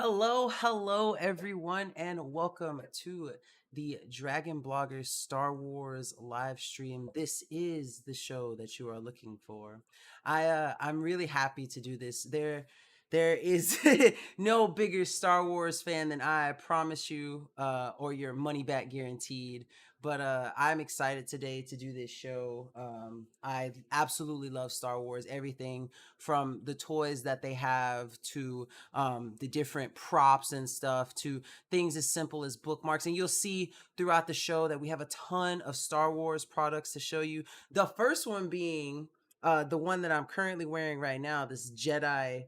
Hello, everyone, and welcome to the Dragon Bloggers Star Wars live stream. This is the show that you are looking for. I'm really happy to do this. There is no bigger Star Wars fan than I promise you, or your money back guaranteed. But I'm excited today to do this show. I absolutely love Star Wars, everything from the toys that they have to the different props and stuff to things as simple as bookmarks. And you'll see throughout the show that we have a ton of Star Wars products to show you. The first one being the one that I'm currently wearing right now, this Jedi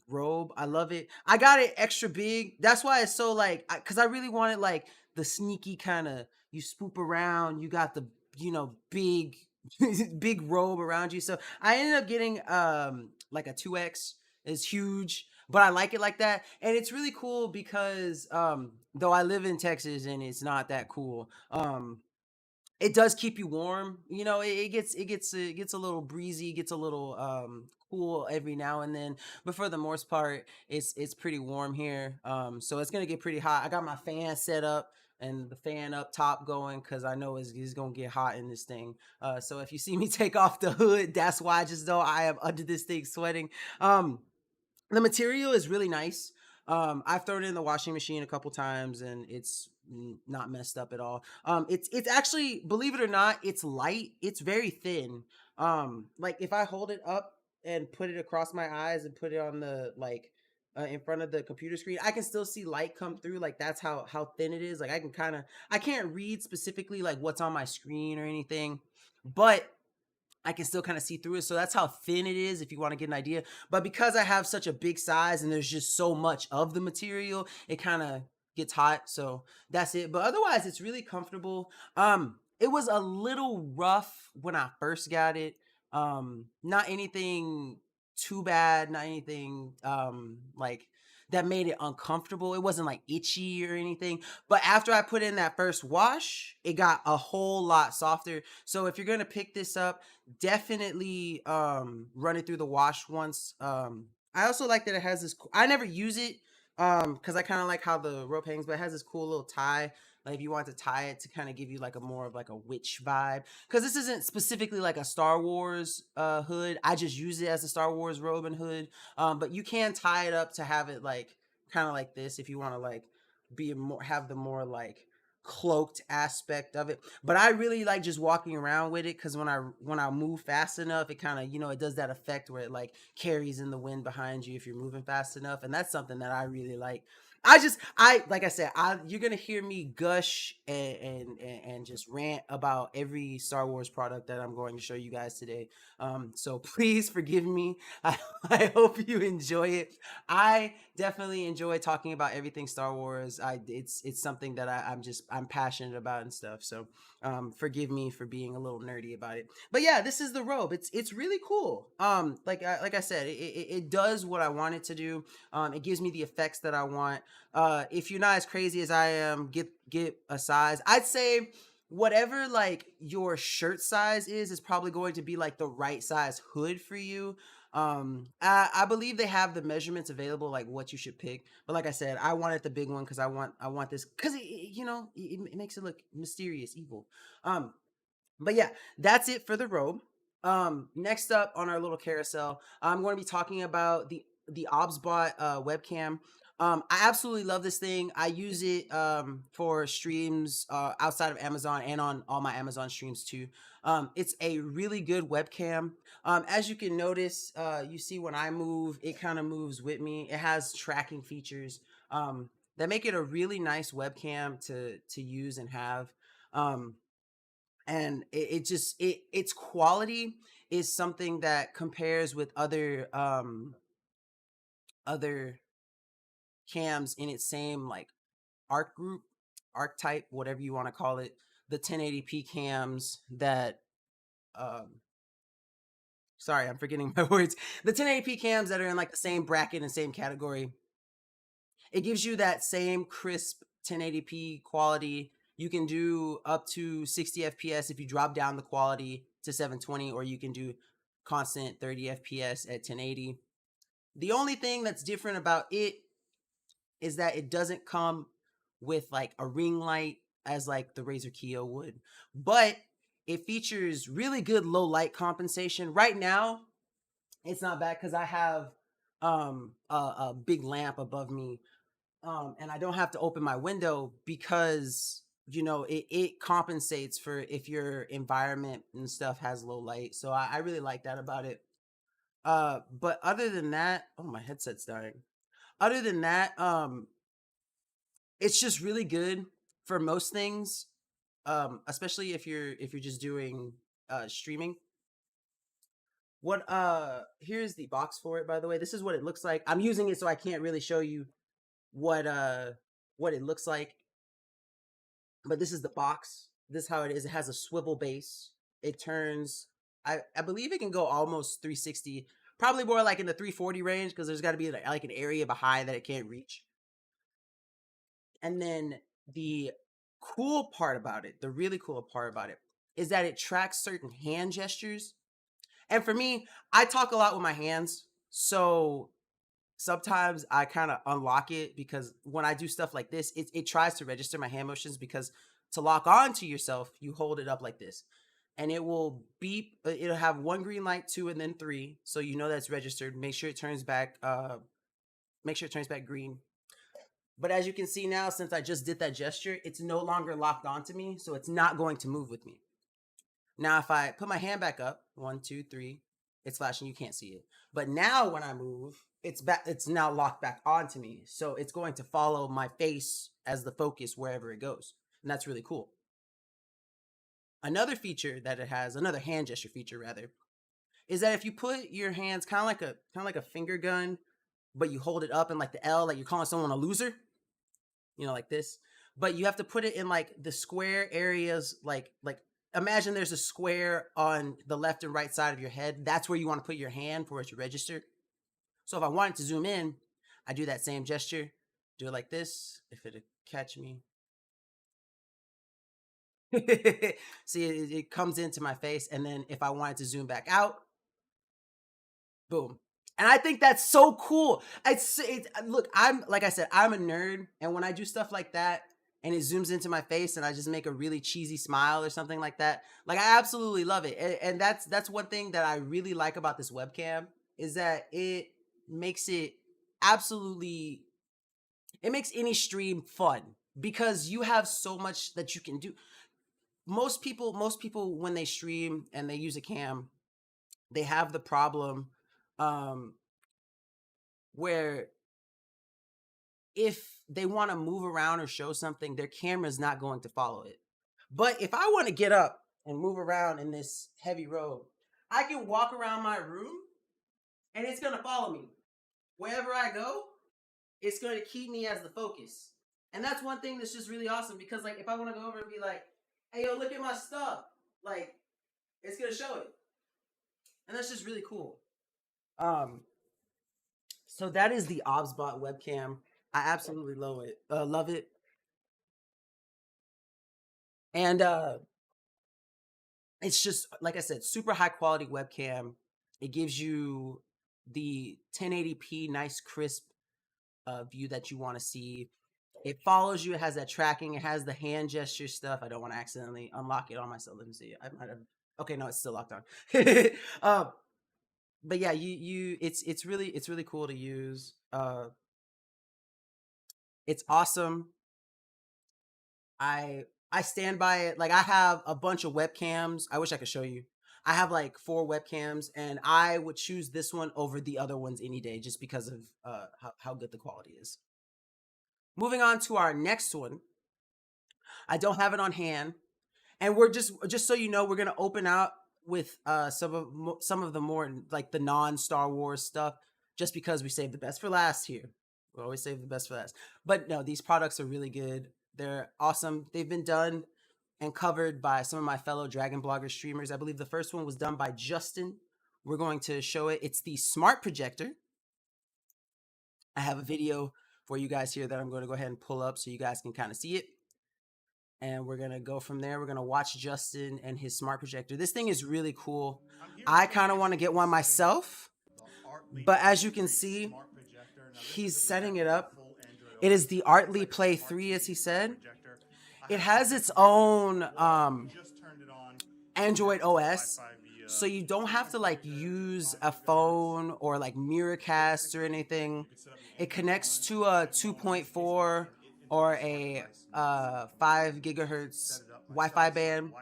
robe. I love it. I got it extra big. That's why it's so like, because I really wanted like the sneaky kind of, you swoop around, you got the, big big robe around you. So I ended up getting like a 2X. It's huge, but I like it like that. And it's really cool because though I live in Texas and it's not that cool, it does keep you warm. It gets a little breezy, gets a little cool every now and then, but for the most part it's pretty warm here. So it's gonna get pretty hot. I got my fan set up and the fan up top going because I know it's gonna get hot in this thing. So if you see me take off the hood, that's why. Just though I am under this thing sweating. The material is really nice. I've thrown it in the washing machine a couple times and it's not messed up at all. It's actually, believe it or not, it's light. It's very thin. Like if I hold it up and put it across my eyes and put it on the in front of the computer screen, I can still see light come through. Like that's how thin it is. Like I can't read specifically like what's on my screen or anything, but I can still kind of see through it. So that's how thin it is if you want to get an idea. But because I have such a big size and there's just so much of the material, it kind of gets hot. So that's it. But otherwise, it's really comfortable. It was a little rough when I first got it. Not anything too bad, not anything like that made it uncomfortable. It wasn't like itchy or anything. But after I put in that first wash, it got a whole lot softer. So if you're gonna pick this up, definitely run it through the wash once. I also like that it has this I never use it because I kind of like how the rope hangs, but it has this cool little tie. Like if you want to tie it to kind of give you like a more of like a witch vibe, because this isn't specifically like a Star Wars hood. I just use it as a Star Wars robe and hood. But you can tie it up to have it like kind of like this if you want to like be more, have the more like cloaked aspect of it. But I really like just walking around with it because when I move fast enough, it kind of, it does that effect where it like carries in the wind behind you if you're moving fast enough. And that's something that I really like. I like I said, you're gonna hear me gush and just rant about every Star Wars product that I'm going to show you guys today. So please forgive me. I hope you enjoy it. I definitely enjoy talking about everything Star Wars. It's something that I'm passionate about and stuff. So forgive me for being a little nerdy about it. But yeah, this is the robe. It's really cool. Like I said, it does what I want it to do. It gives me the effects that I want. If you're not as crazy as I am, get a size. I'd say whatever like your shirt size is probably going to be like the right size hood for you. I believe they have the measurements available, like what you should pick. But like I said, I wanted the big one because I want this because it makes it look mysterious, evil. But yeah, that's it for the robe. Next up on our little carousel, I'm going to be talking about the OBSBot webcam. I absolutely love this thing. I use it for streams outside of Amazon and on all my Amazon streams too. It's a really good webcam. As you can notice, you see when I move, it kind of moves with me. It has tracking features that make it a really nice webcam to use and have. And its quality is something that compares with other cams in its same like archetype, whatever you want to call it. The 1080p cams that sorry, I'm forgetting my words. The 1080p cams that are in like the same bracket and same category. It gives you that same crisp 1080p quality. You can do up to 60 FPS if you drop down the quality to 720, or you can do constant 30 FPS at 1080. The only thing that's different about it is that it doesn't come with like a ring light as like the Razer Keo would, but it features really good low light compensation. Right now, it's not bad because I have a big lamp above me, and I don't have to open my window because it compensates for if your environment and stuff has low light. So I really like that about it. But other than that, oh, my headset's dying. Other than that, it's just really good for most things, especially if you're just doing streaming. What here's the box for it, by the way. This is what it looks like. I'm using it so I can't really show you what it looks like, but this is the box. This is how it is. It has a swivel base. It turns, I believe it can go almost 360, probably more like in the 340 range because there's got to be like an area behind that it can't reach. And then the cool part about it, the really cool part about it, is that it tracks certain hand gestures. And for me, I talk a lot with my hands. So sometimes I kind of unlock it because when I do stuff like this, it tries to register my hand motions because to lock on to yourself, you hold it up like this. And it will beep. It'll have one green light, two, and then three. So you know that's registered. Make sure it turns back. Make sure it turns back green. But as you can see now, since I just did that gesture, it's no longer locked onto me, so it's not going to move with me. Now, if I put my hand back up, 1, 2, 3, it's flashing. You can't see it. But now when I move, it's back. It's now locked back onto me, so it's going to follow my face as the focus wherever it goes, and that's really cool. Another feature that it has, another hand gesture feature rather, is that if you put your hands kind of like a finger gun, but you hold it up in like the L, like you're calling someone a loser, like this. But you have to put it in like the square areas, like imagine there's a square on the left and right side of your head. That's where you want to put your hand for it to register. So if I wanted to zoom in, I do that same gesture, do it like this, if it'll catch me. See, it comes into my face, and then if I wanted to zoom back out, boom. And I think that's so cool. Look, I'm like I said, I'm a nerd, and when I do stuff like that and it zooms into my face and I just make a really cheesy smile or something like that, like I absolutely love it. And that's one thing that I really like about this webcam is that it makes it absolutely it makes any stream fun because you have so much that you can do. Most people when they stream and they use a cam, they have the problem where if they want to move around or show something, their camera's not going to follow it. But if I want to get up and move around in this heavy robe, I can walk around my room and it's going to follow me. Wherever I go, it's going to keep me as the focus. And that's one thing that's just really awesome because like if I want to go over and be like, hey, yo, look at my stuff, like it's going to show it. And that's just really cool. So that is the ObsBot webcam. I absolutely love it. Love it. And it's just like I said, super high quality webcam. It gives you the 1080p nice crisp view that you want to see. It follows you. It has that tracking. It has the hand gesture stuff. I don't want to accidentally unlock it on myself. Let me see. I might have. Okay, no, it's still locked on. But yeah, it's really cool to use. It's awesome. I stand by it. Like I have a bunch of webcams. I wish I could show you. I have like 4 webcams, and I would choose this one over the other ones any day, just because of how good the quality is. Moving on to our next one. I don't have it on hand, and we're just so you know, we're gonna open out with some of the more like the non-Star Wars stuff, just because we saved the best for last here. We always save the best for last. But no, these products are really good. They're awesome. They've been done and covered by some of my fellow Dragon Blogger streamers. I believe the first one was done by Justin. We're going to show it. It's the Smart Projector. I have a video for you guys here that I'm going to go ahead and pull up so you guys can kind of see it. And we're going to go from there. We're going to watch Justin and his Smart Projector. This thing is really cool. I kind of want to get one myself. But as you can see, he's setting it up. It is the Artly Play 3, as he said. It has its own Android OS, so you don't have to like use a phone or like Miracast or anything. It connects to a 2.4 or a 5 gigahertz Wi-Fi band.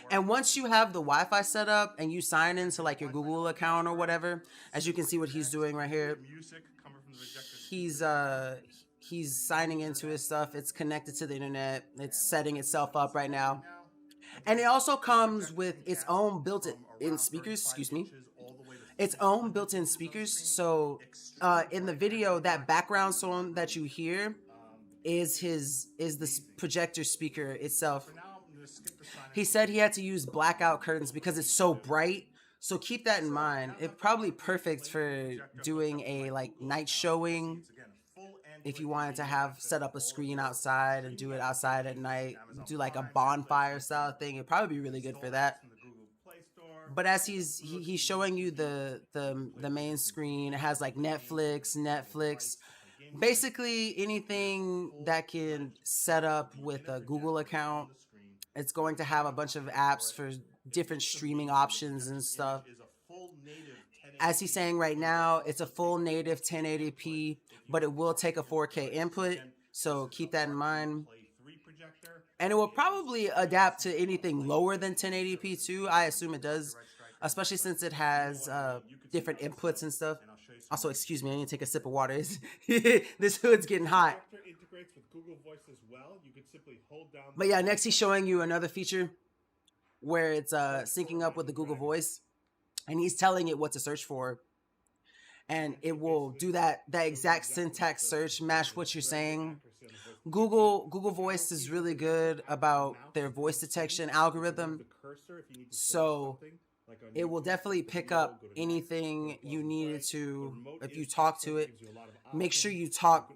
And once you have the Wi-Fi set up and you sign into like your Google account or whatever, as you can see what he's doing right here, he's signing into his stuff. It's connected to the internet. It's setting itself up right now. And it also comes with its own built-in speakers, excuse me. Its own built-in speakers. So in the video, that background song that you hear is the projector speaker itself. He said he had to use blackout curtains because it's so bright. So keep that in mind. It's probably perfect for doing a like night showing. If you wanted to have set up a screen outside and do it outside at night, do like a bonfire style thing, it'd probably be really good for that. But as he's showing you the main screen, it has like Netflix, basically anything that can set up with a Google account. It's going to have a bunch of apps for different streaming options and stuff. As he's saying right now, it's a full native 1080p, but it will take a 4K input, so keep that in mind. And it will probably adapt to anything lower than 1080p too. I assume it does, especially since it has different inputs and stuff. Also, excuse me, I need to take a sip of water. This hood's getting hot. But yeah, next he's showing you another feature where it's syncing up with the Google Voice. And he's telling it what to search for, and it will do that exact syntax search, match what you're saying. Google Voice is really good about their voice detection algorithm, so it will definitely pick up anything you needed to. If you talk to it, make sure you talk,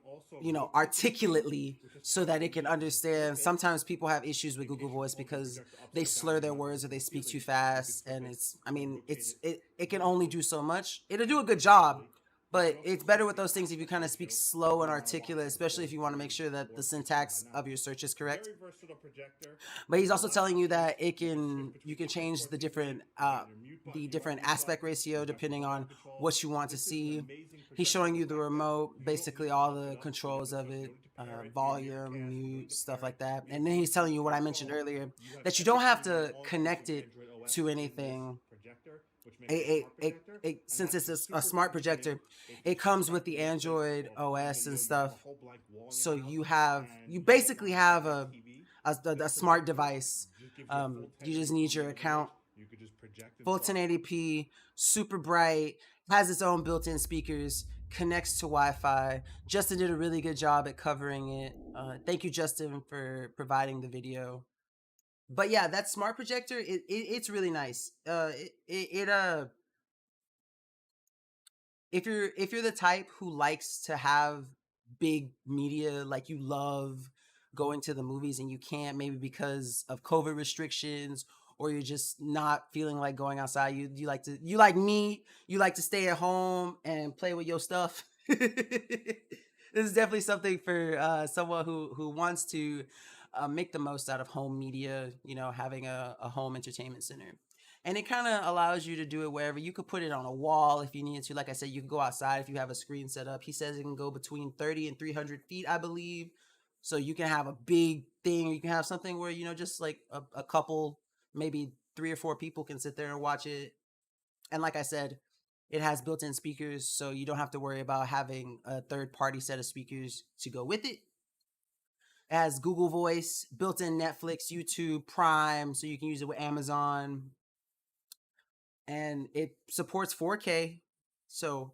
articulately so that it can understand. Sometimes people have issues with Google Voice because they slur their words or they speak too fast, and it can only do so much. It'll do a good job, but it's better with those things if you kind of speak slow and articulate, especially if you want to make sure that the syntax of your search is correct. But he's also telling you that you can change the different aspect ratio depending on what you want to see. He's showing you the remote, basically all the controls of it, volume, mute, stuff like that. And then he's telling you what I mentioned earlier, that you don't have to connect it to anything. Since it's a smart projector, it comes with the Android OS and stuff. So you basically have a smart device. You just need your account. Full 1080p, super bright, has its own built-in speakers, connects to Wi-Fi. Justin did a really good job at covering it. Thank you, Justin, for providing the video. But yeah, that smart projector, it's really nice. If you're the type who likes to have big media, like you love going to the movies and you can't, maybe because of COVID restrictions, or you're just not feeling like going outside, you like to stay at home and play with your stuff. This is definitely something for someone who wants to make the most out of home media, having a home entertainment center. And it kind of allows you to do it wherever. You could put it on a wall if you needed to. Like I said, you can go outside if you have a screen set up. He says it can go between 30 and 300 feet, I believe. So you can have a big thing, or you can have something where, just like a couple, maybe 3 or 4 people can sit there and watch it. And like I said, it has built-in speakers, so you don't have to worry about having a third-party set of speakers to go with it. It has Google Voice, built-in Netflix, YouTube, Prime, so you can use it with Amazon. And it supports 4K, so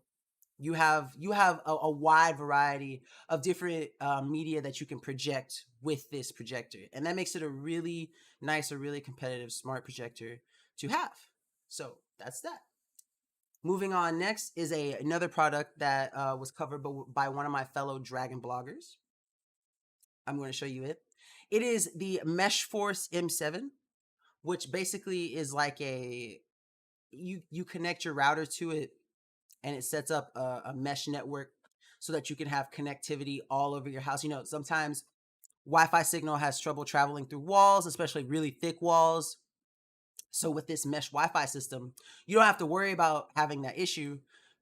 you have a wide variety of different media that you can project with this projector, and that makes it a really nice, a really competitive smart projector to have. So that's that. Moving on, next is another product that was covered by one of my fellow Dragon bloggers. I'm going to show you it. It is the Meshforce M7, which basically is like you connect your router to it, and it sets up a mesh network. so that you can have connectivity all over your house. You know, sometimes Wi-Fi signal has trouble traveling through walls, especially really thick walls. So with this mesh Wi-Fi system, you don't have to worry about having that issue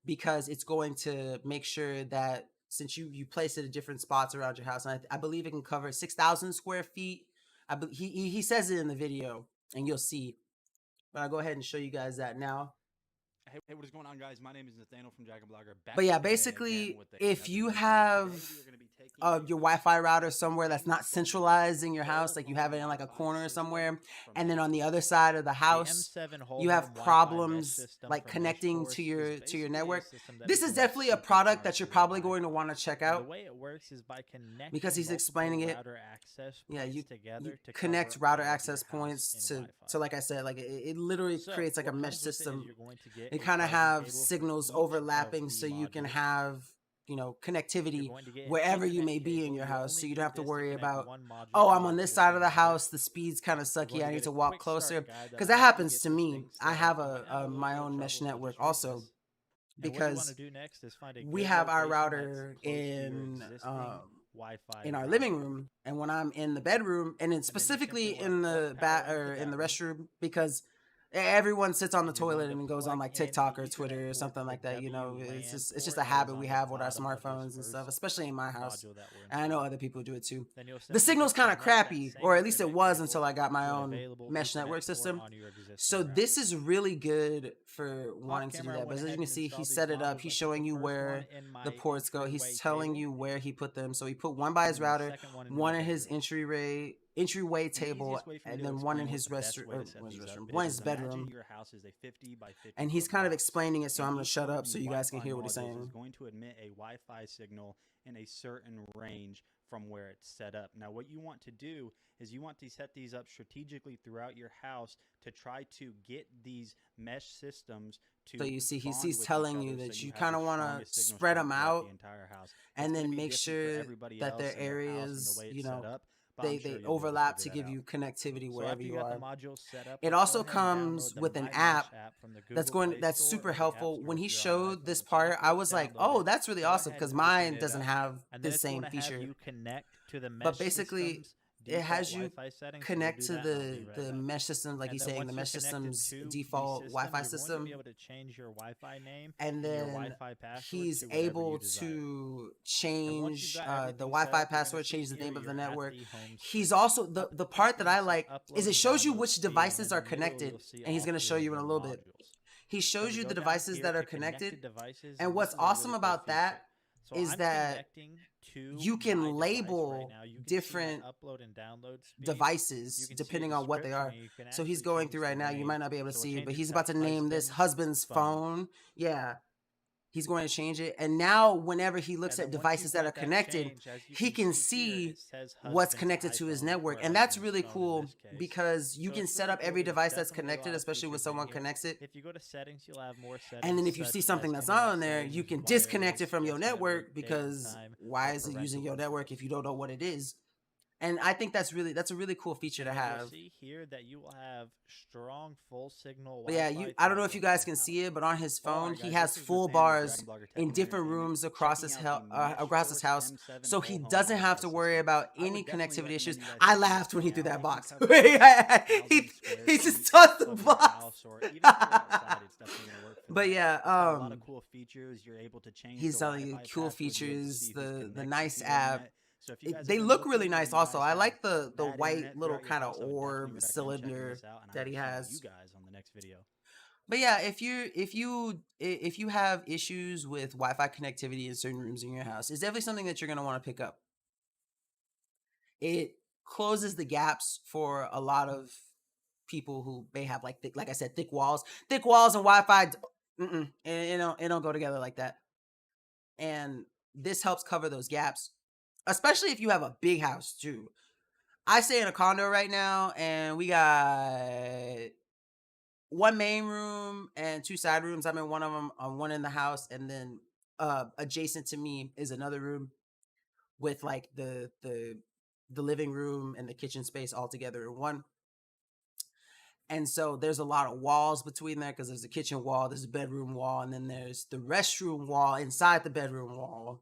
because it's going to make sure that since you place it at different spots around your house, and I believe it can cover 6,000 square feet. He says it in the video, and you'll see. But I'll go ahead and show you guys that now. Hey, what is going on, guys? My name is Nathaniel from Dragon Blogger. But yeah, basically, if you have your Wi-Fi router somewhere that's not centralized in your house, like you have it in like a corner somewhere, and then on the other side of the house, you have problems like connecting to your network. This is definitely a product that you're probably going to want to check out. The way it works is by connecting because he's explaining it. Yeah, you connect router access points to like I said, like it literally creates like a mesh system. It kind of have signals overlapping so you can have, you know, connectivity wherever you may be in your house, so you don't have to worry about, oh, I'm on this side of the house, the speed's kind of sucky, I need to walk closer, because that happens to me. I have my own mesh network also, because we have our router in our living room, and when I'm in the bedroom, and then specifically in the in the restroom, because everyone sits on the toilet and goes on like TikTok or Twitter or something like that. You know, it's just a habit we have with our smartphones and stuff, especially in my house. And I know other people do it too. The signal's kind of crappy, or at least it was until I got my own mesh network system. So this is really good for wanting to do that. But as you can see, he set it up. He's showing you where the ports go. He's telling you where he put them. So he put one by his router, one in his entryway table, and then one in his restroom, one in his bedroom. And he's kind of explaining it, so I'm going to shut up so you guys can hear what he's saying. Is going to emit a Wi-Fi signal in a certain range from where it's set up. Now, what you want to do is you want to set these up strategically throughout your house to try to get these mesh systems to. So you see, he's telling you that you kind of want to spread them out, and then make sure that their areas, you know, they overlap to give you connectivity wherever you are. It also comes with an app that's super helpful. When he showed this part, I was like, oh, that's really awesome, because mine doesn't have the same feature. But basically, it has you connect to the mesh system, like he's saying, the mesh system's default Wi-Fi system. And then he's able to change the Wi-Fi password, change the name of the network. He's also, the part that I like is it shows you which devices are connected, and he's going to show you in a little bit. He shows you the devices that are connected, and what's awesome about that is that you can label different devices depending on what they are. So he's going through right now. You might not be able to see it, but he's about to name this husband's phone. Yeah. He's going to change it. And now whenever he looks at devices that are connected, he can see what's connected to his network. And that's really cool because you can set up every device that's connected, especially when someone connects it. If you go to settings, you'll have more settings. And then if you see something that's not on there, you can disconnect it from your network, because why is it using your network if you don't know what it is? And I think that's a really cool feature to have. You'll see here that you will have strong full signal. But yeah, I don't know if you guys can see it, but on his phone, he has full bars in different rooms across his house, so he doesn't have to worry about any connectivity issues. I laughed when he threw that box. he just tossed the box. But yeah, a lot of cool features. You're able to change. He's telling you cool features, the nice app. So they look really nice. Also, I like the white little kind of orb cylinder that he has. You guys on the next video. But yeah, if you have issues with Wi-Fi connectivity in certain rooms in your house, it's definitely something that you're gonna want to pick up. It closes the gaps for a lot of people who may have like I said, thick walls and Wi-Fi. It don't go together like that. And this helps cover those gaps. Especially if you have a big house too. I stay in a condo right now, and we got one main room and two side rooms. I'm in one of them, one in the house, and then adjacent to me is another room with like the living room and the kitchen space all together in one. And so there's a lot of walls between there, because there's a kitchen wall, there's a bedroom wall, and then there's the restroom wall inside the bedroom wall.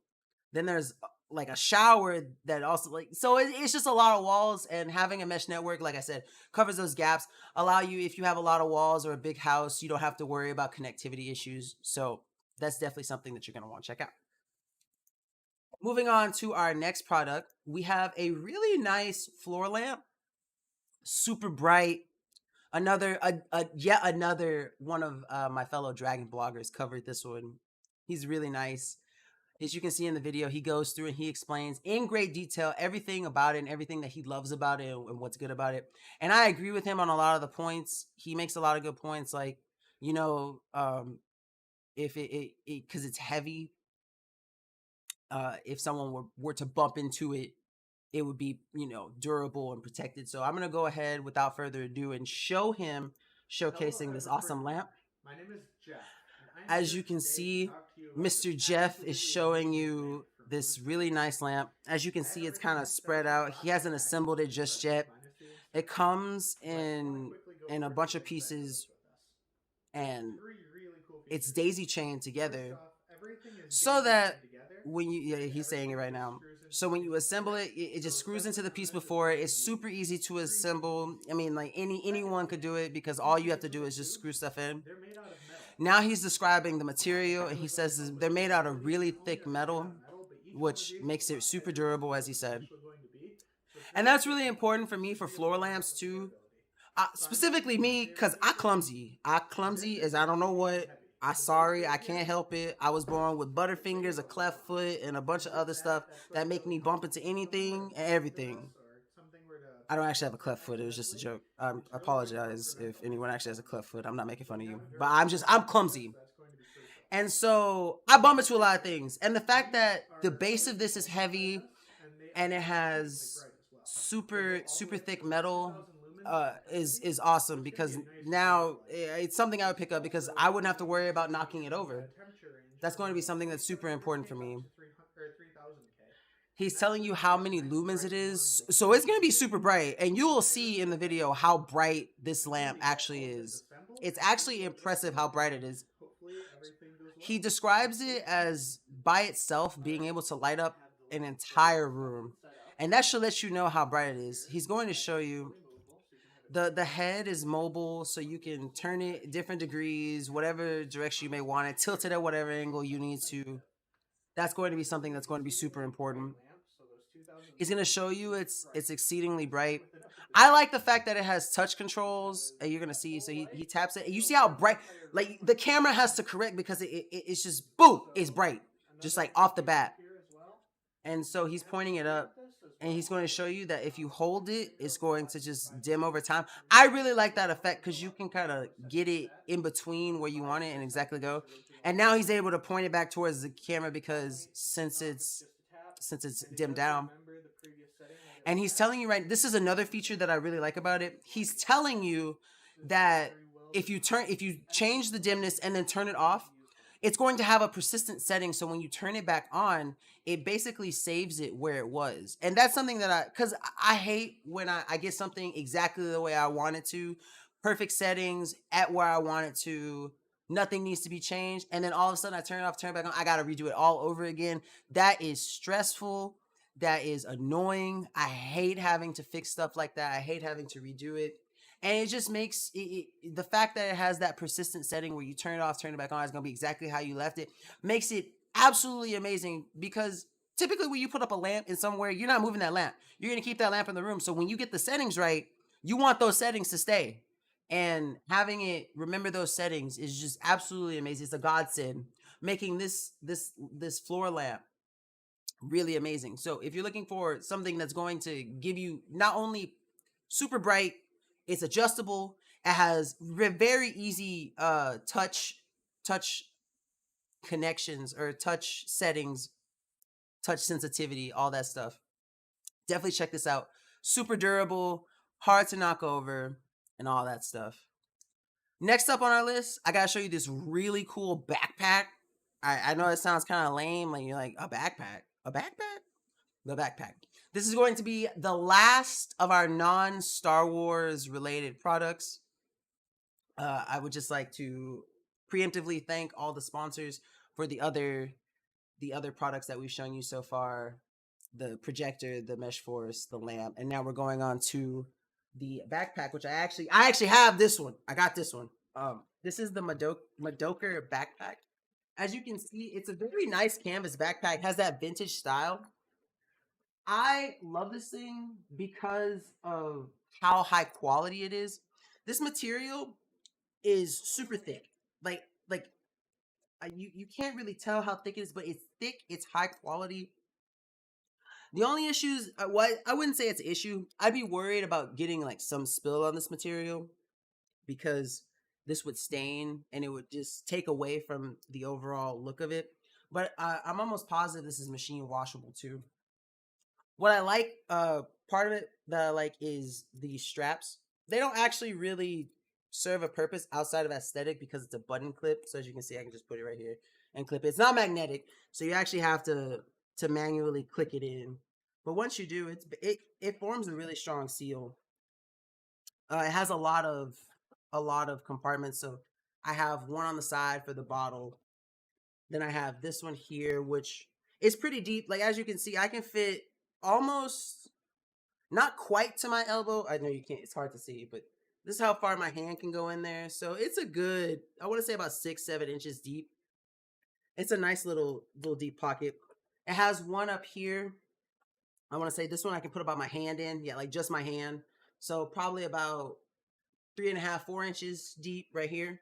Then there's like a shower that also like, so it's just a lot of walls, and having a mesh network, like I said, covers those gaps, allow you, if you have a lot of walls or a big house, you don't have to worry about connectivity issues. So that's definitely something that you're going to want to check out. Moving on to our next product, we have a really nice floor lamp, super bright. Yet another one of my fellow dragon bloggers covered this one. He's really nice. As you can see in the video, he goes through and he explains in great detail everything about it and everything that he loves about it and what's good about it. And I agree with him on a lot of the points. He makes a lot of good points, like, you know, if it because it's heavy, if someone were to bump into it, it would be, you know, durable and protected. So I'm going to go ahead without further ado and show him showcasing this awesome lamp. My name is Jeff. As you can see, Mr. Jeff is showing you this really nice lamp. As you can see, it's kind of spread out. He hasn't assembled it just yet. It comes in a bunch of pieces, and it's daisy chained together so that when you, yeah, he's saying it right now. So when you assemble it, it just screws into the piece before it. It's super easy to assemble. I mean, like anyone could do it, because all you have to do is just screw stuff in. Now he's describing the material, and he says they're made out of really thick metal, which makes it super durable, as he said. And that's really important for me for floor lamps too. Specifically me, because I clumsy as I don't know what. Sorry, I can't help it. I was born with butterfingers, a cleft foot, and a bunch of other stuff that make me bump into anything and everything. I don't actually have a cleft foot. It was just a joke. I apologize if anyone actually has a cleft foot. I'm not making fun of you. But I'm clumsy. And so I bump into a lot of things. And the fact that the base of this is heavy and it has super thick metal is awesome, because now it's something I would pick up, because I wouldn't have to worry about knocking it over. That's going to be something that's super important for me. He's telling you how many lumens it is, so it's going to be super bright, and you will see in the video how bright this lamp actually is. It's actually impressive how bright it is. He describes it as by itself being able to light up an entire room, and that should let you know how bright it is. He's going to show you the head is mobile, so you can turn it different degrees, whatever direction you may want it, tilt it at whatever angle you need to. That's going to be something that's going to be super important. He's going to show you it's exceedingly bright. I like the fact that it has touch controls, and you're going to see, so he taps it, and you see how bright, like the camera has to correct, because it's just, boom, it's bright, just like off the bat. And so he's pointing it up, and he's going to show you that if you hold it, it's going to just dim over time. I really like that effect, because you can kind of get it in between where you want it and exactly go. And now he's able to point it back towards the camera, because since it's dimmed down. And he's telling you, right, this is another feature that I really like about it. He's telling you that if you change the dimness and then turn it off, it's going to have a persistent setting. So when you turn it back on, it basically saves it where it was. And that's something that because I hate when I get something exactly the way I want it to, perfect settings at where I want it to, nothing needs to be changed. And then all of a sudden I turn it off, turn it back on, I got to redo it all over again. That is stressful. That is annoying. I hate having to fix stuff like that. I hate having to redo it. And it just makes the fact that it has that persistent setting where you turn it off, turn it back on, it's going to be exactly how you left it, makes it absolutely amazing. Because typically when you put up a lamp in somewhere, you're not moving that lamp. You're going to keep that lamp in the room. So when you get the settings right, you want those settings to stay. And having it remember those settings is just absolutely amazing. It's a godsend, making this floor lamp really amazing. So if you're looking for something that's going to give you not only super bright, it's adjustable, it has very easy touch connections or touch settings, touch sensitivity, all that stuff, definitely check this out. Super durable, hard to knock over, and all that stuff. Next up on our list, I gotta show you this really cool backpack. I know it sounds kind of lame, like you're like, a backpack? The backpack. This is going to be the last of our non-Star Wars related products. I would just like to preemptively thank all the sponsors for the other the other products that we've shown you so far, the projector, the Meshforce, the lamp, and now we're going on to the backpack, which I actually have this one. I got this one. This is the Madoka backpack. As you can see, it's a very nice canvas backpack. It has that vintage style. I love this thing because of how high quality it is. This material is super thick. Like you can't really tell how thick it is, but it's thick. It's high quality. The only issues, I wouldn't say it's an issue. I'd be worried about getting like some spill on this material because this would stain and it would just take away from the overall look of it. But I'm almost positive this is machine washable too. What I like, part of it that I like is the straps. They don't actually really serve a purpose outside of aesthetic because it's a button clip. So as you can see, I can just put it right here and clip it. It's not magnetic, so you actually have to manually click it in. But once you do, it forms a really strong seal. It has a lot of compartments. So I have one on the side for the bottle. Then I have this one here, which is pretty deep. Like as you can see, I can fit almost not quite to my elbow. I know you can't, it's hard to see, but this is how far my hand can go in there. So it's a good, I want to say about 6-7 inches deep. It's a nice little deep pocket. It has one up here. I want to say this one I can put about my hand in. Yeah, like just my hand. So probably about 3.5, 4 inches deep right here.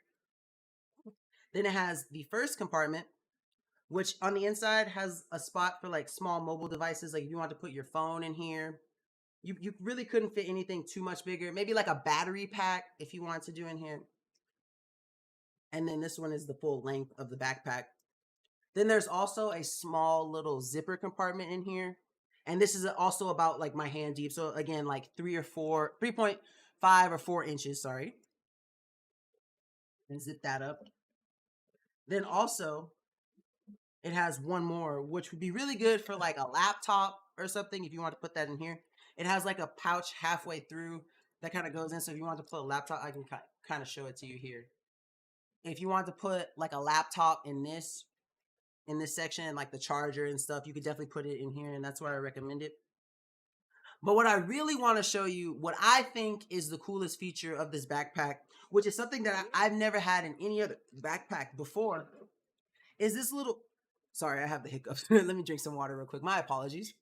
Then it has the first compartment, which on the inside has a spot for like small mobile devices. Like if you want to put your phone in here, you really couldn't fit anything too much bigger. Maybe like a battery pack if you want to do in here. And then this one is the full length of the backpack. Then there's also a small little zipper compartment in here. And this is also about like my hand deep. So again, like 3.5 or 4 inches, sorry. And zip that up. Then also, it has one more, which would be really good for like a laptop or something if you want to put that in here. It has like a pouch halfway through that kind of goes in. So if you want to put a laptop, I can kind of show it to you here. If you want to put like a laptop in this section, like the charger and stuff, you could definitely put it in here, and that's why I recommend it. But what I really want to show you, what I think is the coolest feature of this backpack, which is something that I've never had in any other backpack before, is this little, sorry, I have the hiccups. Let me drink some water real quick. My apologies.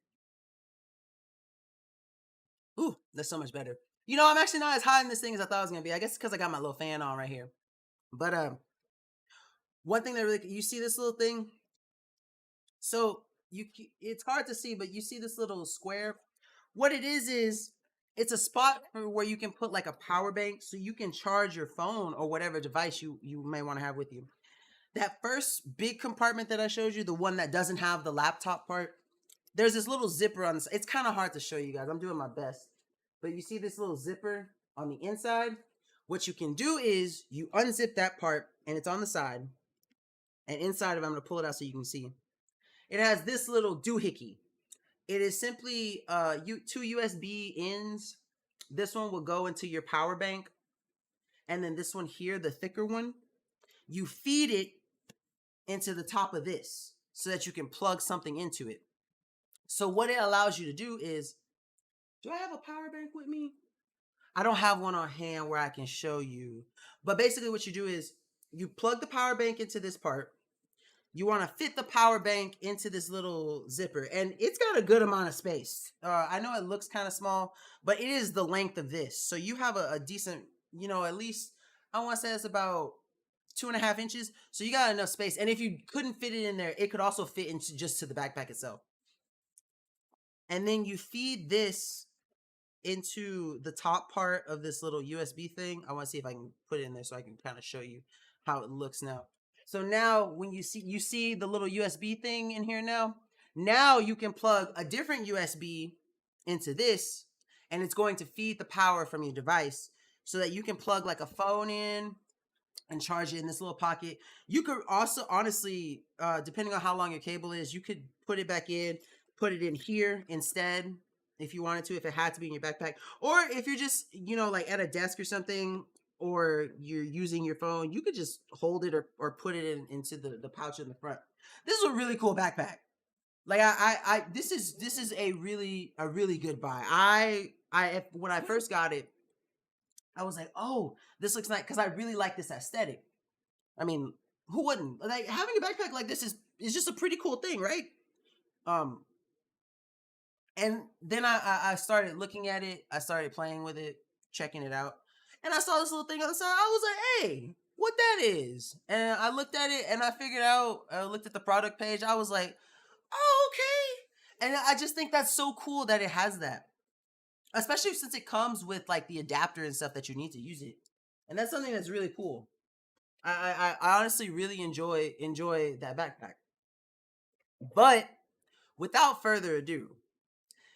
Ooh, that's so much better. You know, I'm actually not as high in this thing as I thought I was going to be. I guess it's because I got my little fan on right here. But one thing that really, you see this little thing? So it's hard to see, but you see this little square? What it is it's a spot where you can put like a power bank so you can charge your phone or whatever device you may want to have with you. That first big compartment that I showed you, the one that doesn't have the laptop part, there's this little zipper on this. It's kind of hard to show you guys. I'm doing my best. But you see this little zipper on the inside? What you can do is you unzip that part and it's on the side. And inside of it, I'm going to pull it out so you can see. It has this little doohickey. It is simply 2 USB ends. This one will go into your power bank. And then this one here, the thicker one, you feed it into the top of this so that you can plug something into it. So what it allows you to do is, do I have a power bank with me? I don't have one on hand where I can show you. But basically what you do is you plug the power bank into this part. You want to fit the power bank into this little zipper. And it's got a good amount of space. I know it looks kind of small, but it is the length of this. So you have a decent, you know, at least, I want to say it's about 2.5 inches. So you got enough space. And if you couldn't fit it in there, it could also fit into just to the backpack itself. And then you feed this into the top part of this little USB thing. I want to see if I can put it in there so I can kind of show you how it looks now. So now when you see the little USB thing in here now you can plug a different USB into this and it's going to feed the power from your device so that you can plug like a phone in and charge it in this little pocket. You could also, honestly, depending on how long your cable is, you could put it back in, put it in here instead if you wanted to, if it had to be in your backpack. Or if you're just, you know, like at a desk or something, or you're using your phone, you could just hold it or put it into the pouch in the front. This is a really cool backpack. Like this is a really good buy. When I first got it, I was like, oh, this looks nice because I really like this aesthetic. I mean, who wouldn't? Like having a backpack like this is just a pretty cool thing, right? And then I started looking at it. I started playing with it, checking it out, and I saw this little thing on the side. I was like, hey, what that is? And I looked at it and I figured out. I looked at the product page. I was like, oh, okay. And I just think that's so cool that it has that, especially since it comes with like the adapter and stuff that you need to use it, and that's something that's really cool. I honestly really enjoy that backpack. But without further ado,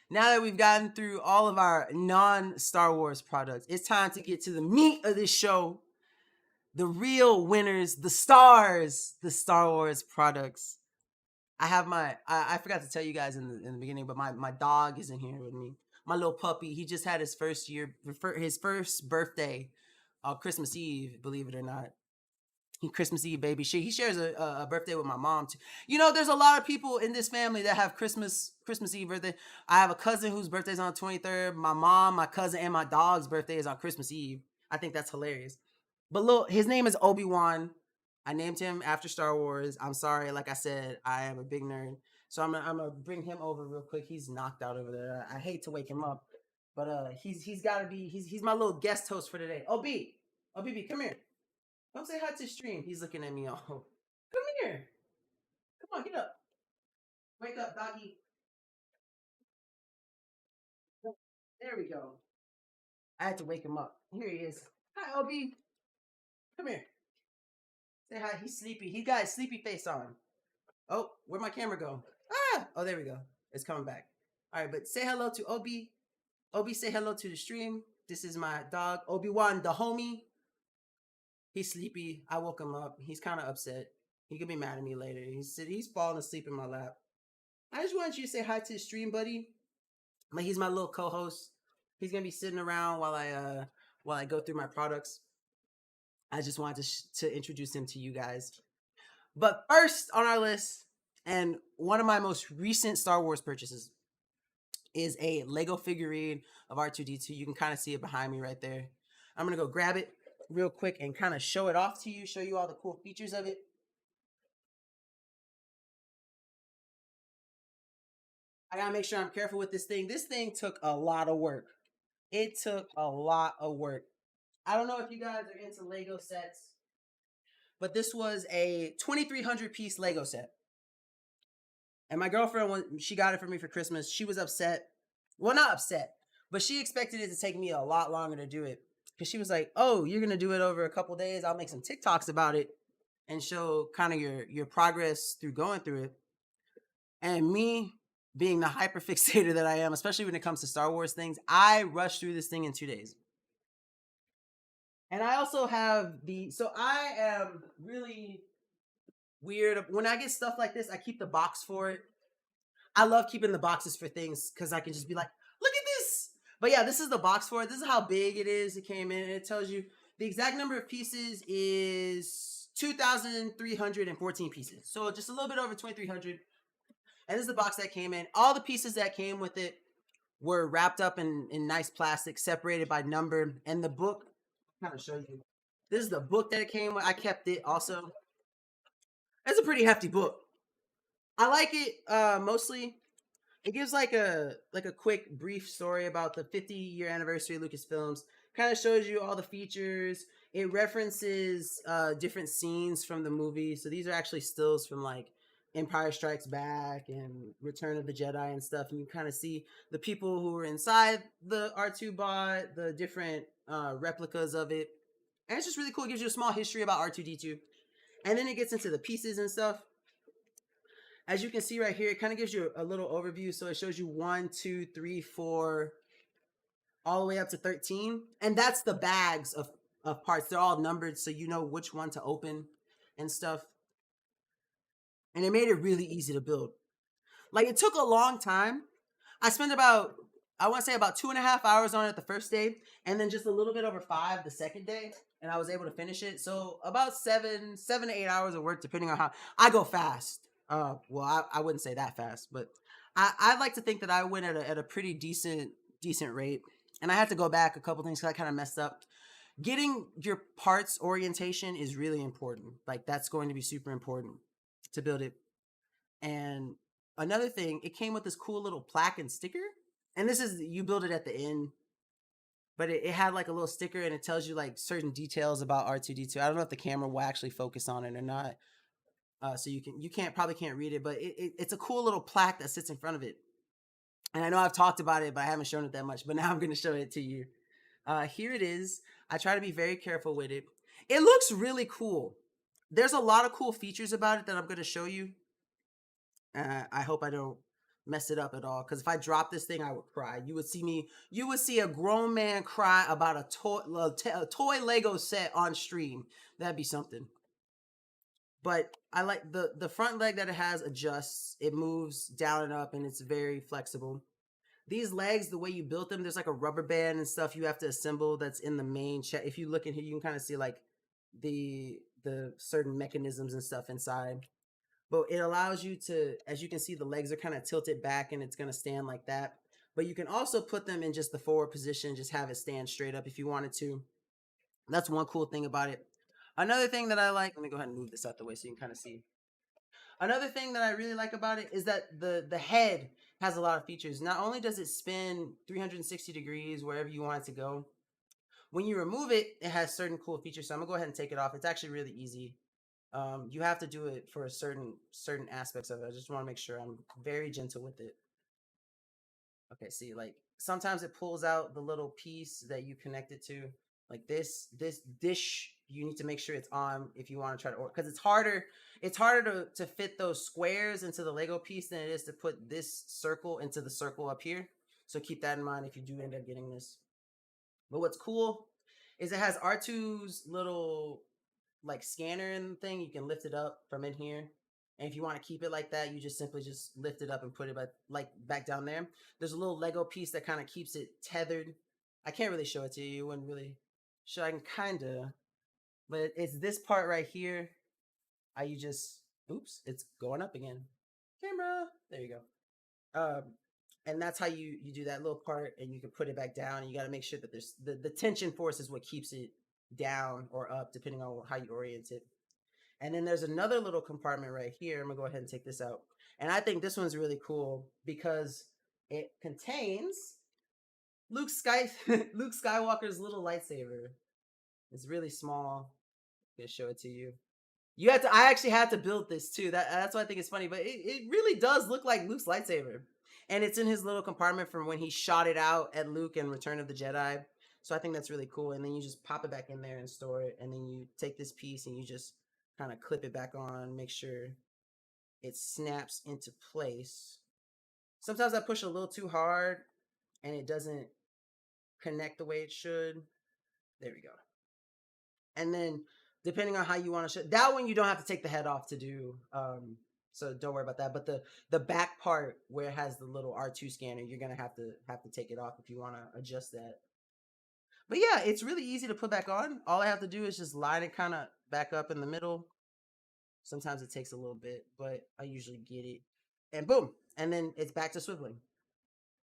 now that we've gotten through all of our non-Star Wars products, it's time to get to the meat of this show, the real winners, the stars, the Star Wars products. I have I forgot to tell you guys in the beginning, but my dog is in here with me. My little puppy, he just had his first birthday on Christmas Eve, believe it or not. Christmas Eve baby. He shares a birthday with my mom too. You know, there's a lot of people in this family that have Christmas Eve birthday. I have a cousin whose birthday's on the 23rd. My mom, my cousin, and my dog's birthday is on Christmas Eve. I think that's hilarious. But look, his name is Obi-Wan. I named him after Star Wars. I'm sorry, like I said, I am a big nerd. So I'm gonna bring him over real quick. He's knocked out over there. I hate to wake him up, but he's gotta be he's my little guest host for today. OBB, come here. Come say hi to the stream. He's looking at me all. Come here. Come on, get up. Wake up, doggy. There we go. I had to wake him up. Here he is. Hi, Obi. Come here. Say hi. He's sleepy. He got his sleepy face on. Oh, where'd my camera go? Ah! Oh, there we go. It's coming back. All right, but say hello to Obi. Obi, say hello to the stream. This is my dog, Obi-Wan, the homie. He's sleepy. I woke him up. He's kind of upset. He could be mad at me later. He's falling asleep in my lap. I just wanted you to say hi to the stream, buddy. Like he's my little co-host. He's gonna be sitting around while I go through my products. I just wanted to introduce him to you guys. But first on our list, and one of my most recent Star Wars purchases, is a Lego figurine of R2-D2. You can kind of see it behind me right there. I'm gonna go grab it real quick and kind of show it off to you, show you all the cool features of it. I gotta make sure I'm careful with this thing. This thing took a lot of work. It took a lot of work. I don't know if you guys are into Lego sets, but this was a 2,300 piece Lego set. And my girlfriend, when she got it for me for Christmas, she was upset. Well, not upset, but she expected it to take me a lot longer to do it. Because she was like, oh, you're going to do it over a couple days. I'll make some TikToks about it and show kind of your progress through going through it. And me being the hyper fixator that I am, especially when it comes to Star Wars things, I rushed through this thing in 2 days. And I also have so I am really weird. When I get stuff like this, I keep the box for it. I love keeping the boxes for things because I can just be like, look at this. But yeah, this is the box for it. This is how big it is. It came in and it tells you the exact number of pieces is 2,314 pieces. So just a little bit over 2,300. And this is the box that came in. All the pieces that came with it were wrapped up in nice plastic, separated by number. And the book, I'll kind of show you. This is the book that it came with. I kept it also. It's a pretty hefty book. I like it mostly. It gives like a quick brief story about the 50-year anniversary of Lucasfilms. Kind of shows you all the features. It references different scenes from the movie. So these are actually stills from like Empire Strikes Back and Return of the Jedi and stuff. And you kind of see the people who were inside the R2 bot, the different replicas of it. And it's just really cool. It gives you a small history about R2-D2. And then it gets into the pieces and stuff. As you can see right here, it kind of gives you a little overview. So it shows you 1, 2, 3, 4, all the way up to 13. And that's the bags of parts. They're all numbered so you know which one to open and stuff. And it made it really easy to build. Like, it took a long time. I spent about I want to say about 2.5 hours on it the first day, and then just a little bit over 5 the second day, and I was able to finish it. So about 7 to 8 hours of work, depending on how I go fast. Well, I wouldn't say that fast, but I like to think that I went at a pretty decent rate. And I had to go back a couple things because I kind of messed up. Getting your parts orientation is really important. Like that's going to be super important to build it. And another thing, it came with this cool little plaque and sticker. And this is you build it at the end, but it had like a little sticker and it tells you like certain details about R2D2. I don't know if the camera will actually focus on it or not. So you probably can't read it, but it's a cool little plaque that sits in front of it. And I know I've talked about it, but I haven't shown it that much. But now I'm going to show it to you. Here it is. I try to be very careful with it. It looks really cool. There's a lot of cool features about it that I'm going to show you. I hope I don't mess it up at all, because if I drop this thing, I would cry. You would see a grown man cry about a toy Lego set on stream. That'd be something. But I like the front leg that it has adjusts. It moves down and up, and it's very flexible. These legs, the way you built them, there's like a rubber band and stuff you have to assemble that's in the main chest. If you look in here, you can kind of see like the certain mechanisms and stuff inside. But it allows you to, as you can see, the legs are kind of tilted back and it's going to stand like that. But you can also put them in just the forward position, just have it stand straight up if you wanted to. That's one cool thing about it. Another thing that I like, let me go ahead and move this out the way so you can kind of see. Another thing that I really like about it is that the head has a lot of features. Not only does it spin 360 degrees wherever you want it to go, when you remove it, it has certain cool features. So I'm gonna go ahead and take it off. It's actually really easy. You have to do it for certain aspects of it. I just want to make sure I'm very gentle with it. Okay, see, like sometimes it pulls out the little piece that you connect it to. Like this dish, you need to make sure it's on if you want to try to order, because it's harder to fit those squares into the Lego piece than it is to put this circle into the circle up here. So keep that in mind if you do end up getting this. But what's cool is it has R2's little like scanner and thing. You can lift it up from in here. And if you want to keep it like that, you just simply just lift it up and put it back down there. There's a little Lego piece that kind of keeps it tethered. I can't really show it to you. You wouldn't really show. I can kind of, but it's this part right here. Oops, it's going up again. Camera, there you go. And that's how you do that little part, and you can put it back down. And you got to make sure that there's the tension force is what keeps it down or up, depending on how you orient it. And then there's another little compartment right here. I'm gonna go ahead and take this out. And I think this one's really cool because it contains Luke Skywalker's little lightsaber. It's really small. I'm gonna show it to you. I actually had to build this too. That's why I think it's funny, but it really does look like Luke's lightsaber. And it's in his little compartment from when he shot it out at Luke in Return of the Jedi. So I think that's really cool. And then you just pop it back in there and store it. And then you take this piece and you just kind of clip it back on, make sure it snaps into place. Sometimes I push a little too hard and it doesn't connect the way it should. There we go. And then depending on how you want to show that one, you don't have to take the head off to do. So don't worry about that. But the back part where it has the little R2 scanner, you're gonna have to take it off if you want to adjust that. But yeah, it's really easy to put back on. All I have to do is just line it kind of back up in the middle. Sometimes it takes a little bit, but I usually get it. And boom. And then it's back to swiveling.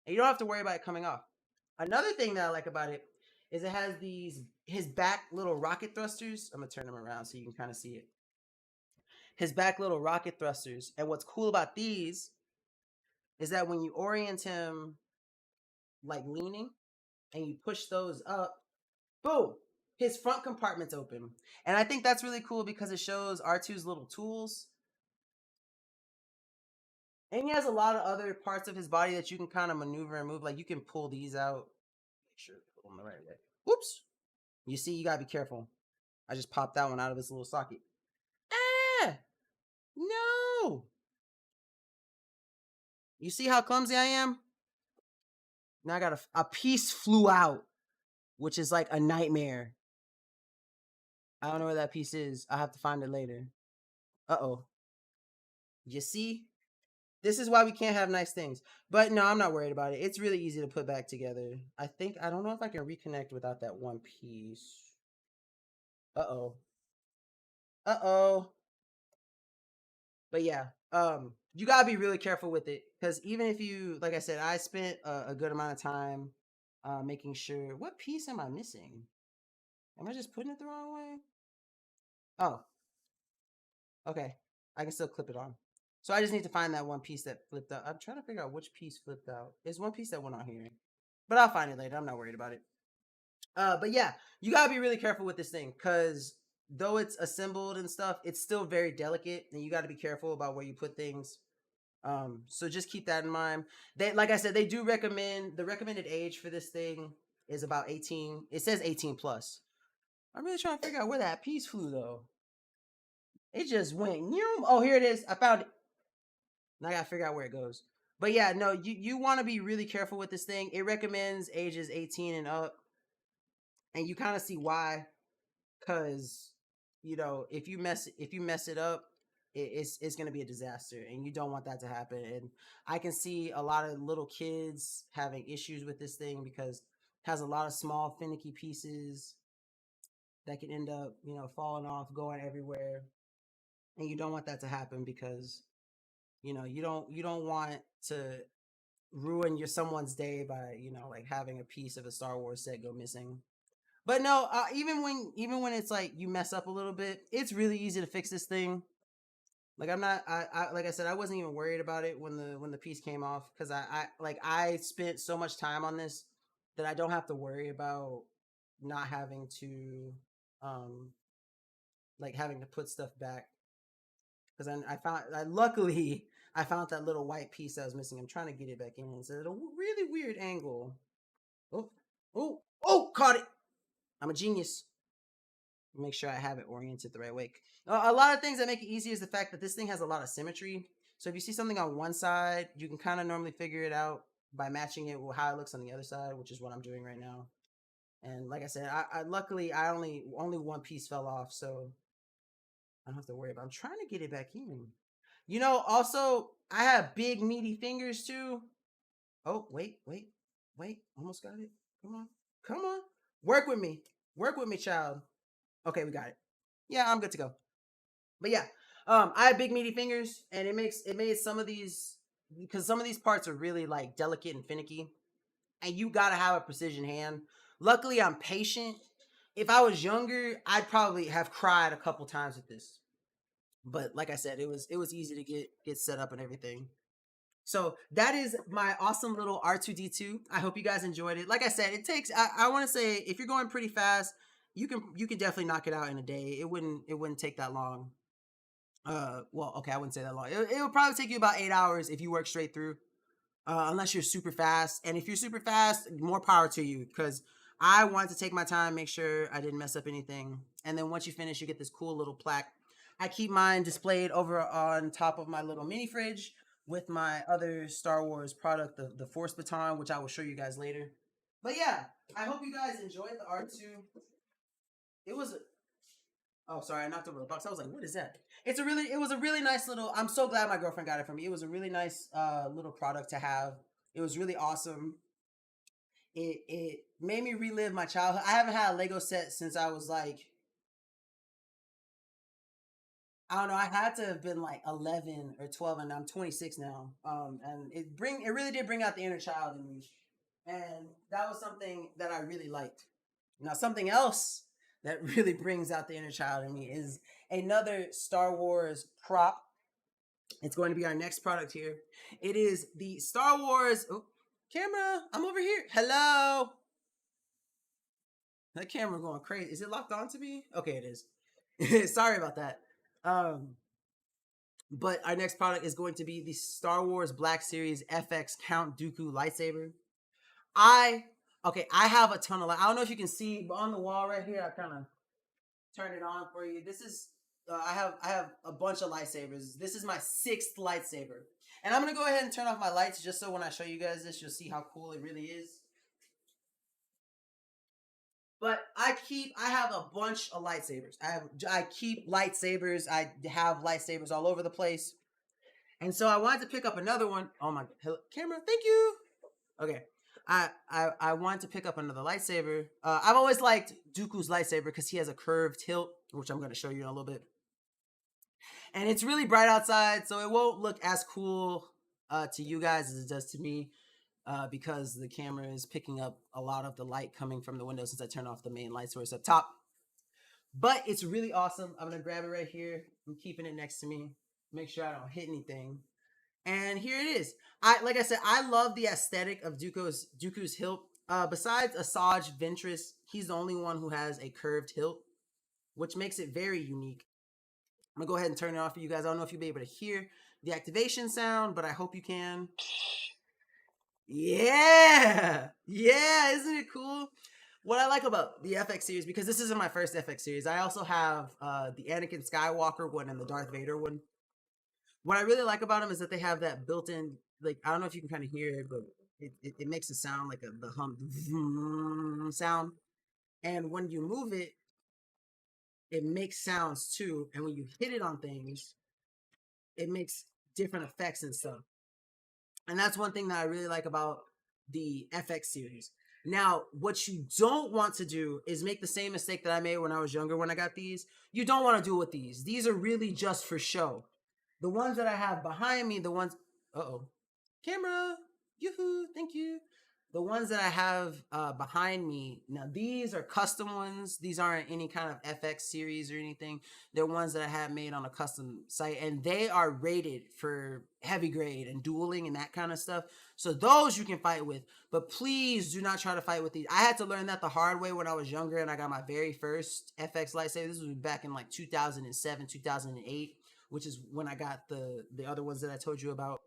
And you don't have to worry about it coming off. Another thing that I like about it is it has his back little rocket thrusters. I'm going to turn them around so you can kind of see it. His back little rocket thrusters. And what's cool about these is that when you orient him like leaning and you push those up, boom, his front compartment's open. And I think that's really cool because it shows R2's little tools. And he has a lot of other parts of his body that you can kind of maneuver and move. Like you can pull these out. Make sure to pull them the right way. Whoops. You see, you gotta be careful. I just popped that one out of this little socket. Ah! No! You see how clumsy I am? Now I got a piece flew out, which is like a nightmare. I don't know where that piece is. I'll have to find it later. Uh-oh. You see? This is why we can't have nice things. But no, I'm not worried about it. It's really easy to put back together. I don't know if I can reconnect without that one piece. Uh-oh. Uh-oh. But yeah, you gotta be really careful with it because even if you, like I said, I spent a good amount of time making sure. What piece am I missing? Am I just putting it the wrong way? Oh, okay. I can still clip it on. So I just need to find that one piece that flipped out. I'm trying to figure out which piece flipped out. There's one piece that went on here, but I'll find it later. I'm not worried about it. But yeah, you gotta be really careful with this thing because though it's assembled and stuff, it's still very delicate, and you got to be careful about where you put things. So just keep that in mind. They, like I said, they do recommend the recommended age for this thing is about 18. It says 18 plus. I'm really trying to figure out where that piece flew though. It just went. Oh, here it is. I found it. Now I gotta figure out where it goes. But yeah, no, you want to be really careful with this thing. It recommends ages 18 and up, and you kind of see why. Because if you mess it up, it's going to be a disaster, and you don't want that to happen. And I can see a lot of little kids having issues with this thing because it has a lot of small finicky pieces that can end up falling off, going everywhere, and you don't want that to happen because you don't want to ruin someone's day by like having a piece of a Star Wars set go missing. But no, even when it's like you mess up a little bit, it's really easy to fix this thing. Like I'm not, like I said, I wasn't even worried about it when the piece came off because I spent so much time on this that I don't have to worry about not having to, um, like having to put stuff back because luckily I found that little white piece that was missing. I'm trying to get it back in. It's at a really weird angle. Oh, oh, caught it! I'm a genius. Make sure I have it oriented the right way. A lot of things that make it easy is the fact that this thing has a lot of symmetry. So if you see something on one side, you can kind of normally figure it out by matching it with how it looks on the other side, which is what I'm doing right now. And like I said, I luckily I only one piece fell off, so I don't have to worry about. I'm trying to get it back in. Also I have big meaty fingers too. Oh wait, almost got it. Come on, work with me, child. Okay, we got it. Yeah, I'm good to go. But yeah, I have big meaty fingers, and it made some of these because some of these parts are really like delicate and finicky, and you gotta have a precision hand. Luckily, I'm patient. If I was younger, I'd probably have cried a couple times with this. But like I said, it was easy to get set up and everything. So that is my awesome little R2D2. I hope you guys enjoyed it. Like I said, it takes. I want to say if you're going pretty fast, you can definitely knock it out in a day. It wouldn't take that long. Well, okay, I wouldn't say that long. It would probably take you about 8 hours if you work straight through, unless you're super fast. And if you're super fast, more power to you because I wanted to take my time, make sure I didn't mess up anything. And then once you finish, you get this cool little plaque. I keep mine displayed over on top of my little mini fridge with my other Star Wars product, the Force Baton, which I will show you guys later. But yeah, I hope you guys enjoyed the R2. It was Oh, sorry, I knocked over the box. I was like, "What is that?" It was a really nice little. I'm so glad my girlfriend got it for me. It was a really nice little product to have. It was really awesome. It made me relive my childhood. I haven't had a Lego set since I was like, I don't know. I had to have been like 11 or 12, and I'm 26 now. And it really did bring out the inner child in me, and that was something that I really liked. Now, something else that really brings out the inner child in me is another Star Wars prop. It's going to be our next product here. It is the Star Wars. Oh, camera, I'm over here. Hello. That camera going crazy. Is it locked on to me? Okay, it is. Sorry about that. Um, but our next product is going to be the Star Wars Black Series FX Count Dooku lightsaber. I I have a ton of. I don't know if you can see, but on the wall right here, I kind of turn it on for you. This is I have a bunch of lightsabers. This is my sixth lightsaber, and I'm gonna go ahead and turn off my lights just so when I show you guys this, you'll see how cool it really is. But I have a bunch of lightsabers. I keep lightsabers. I have lightsabers all over the place. And so I wanted to pick up another one. Oh my camera, thank you. Okay. I wanted to pick up another lightsaber. I've always liked Dooku's lightsaber because he has a curved hilt, which I'm going to show you in a little bit. And it's really bright outside, so it won't look as cool to you guys as it does to me because the camera is picking up a lot of the light coming from the window since I turned off the main light source up top. But it's really awesome. I'm going to grab it right here. I'm keeping it next to me. Make sure I don't hit anything. And here it is. Like I said, I love the aesthetic of Dooku's hilt. Besides Asajj Ventress, he's the only one who has a curved hilt, which makes it very unique. I'm gonna go ahead and turn it off for you guys. I don't know if you'll be able to hear the activation sound, but I hope you can. Yeah, isn't it cool? What I like about the FX series, because this isn't my first FX series, I also have the Anakin Skywalker one and the Darth Vader one. What I really like about them is that they have that built-in, like, I don't know if you can kind of hear it, but it makes a sound like the hum sound. And when you move it, it makes sounds too. And when you hit it on things, it makes different effects and stuff. And that's one thing that I really like about the FX series. Now, what you don't want to do is make the same mistake that I made when I was younger when I got these. You don't want to do it with these. These are really just for show. The ones that I have behind me, the ones... Uh-oh. Camera! Yoo-hoo! Thank you! The ones that I have behind me, now these are custom ones. These aren't any kind of FX series or anything. They're ones that I have made on a custom site, and they are rated for heavy grade and dueling and that kind of stuff. So those you can fight with, but please do not try to fight with these. I had to learn that the hard way when I was younger and I got my very first FX lightsaber. This was back in like 2007, 2008. Which is when I got the other ones that I told you about.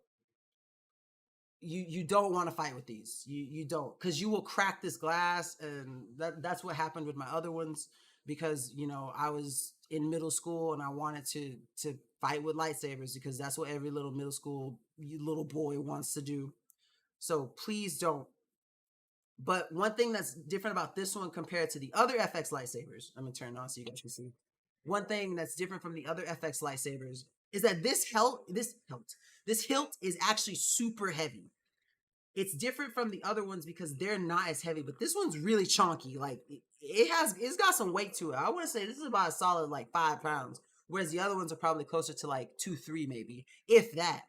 You don't want to fight with these. You don't, because you will crack this glass, and that's what happened with my other ones. Because I was in middle school and I wanted to fight with lightsabers because that's what every little middle school little boy wants to do. So please don't. But one thing that's different about this one compared to the other FX lightsabers, I'm gonna turn it on so you guys can see. One thing that's different from the other FX lightsabers is that this hilt is actually super heavy. It's different from the other ones because they're not as heavy, but this one's really chunky. Like it's got some weight to it. I want to say this is about a solid like 5 pounds, whereas the other ones are probably closer to like 2, 3 maybe, if that.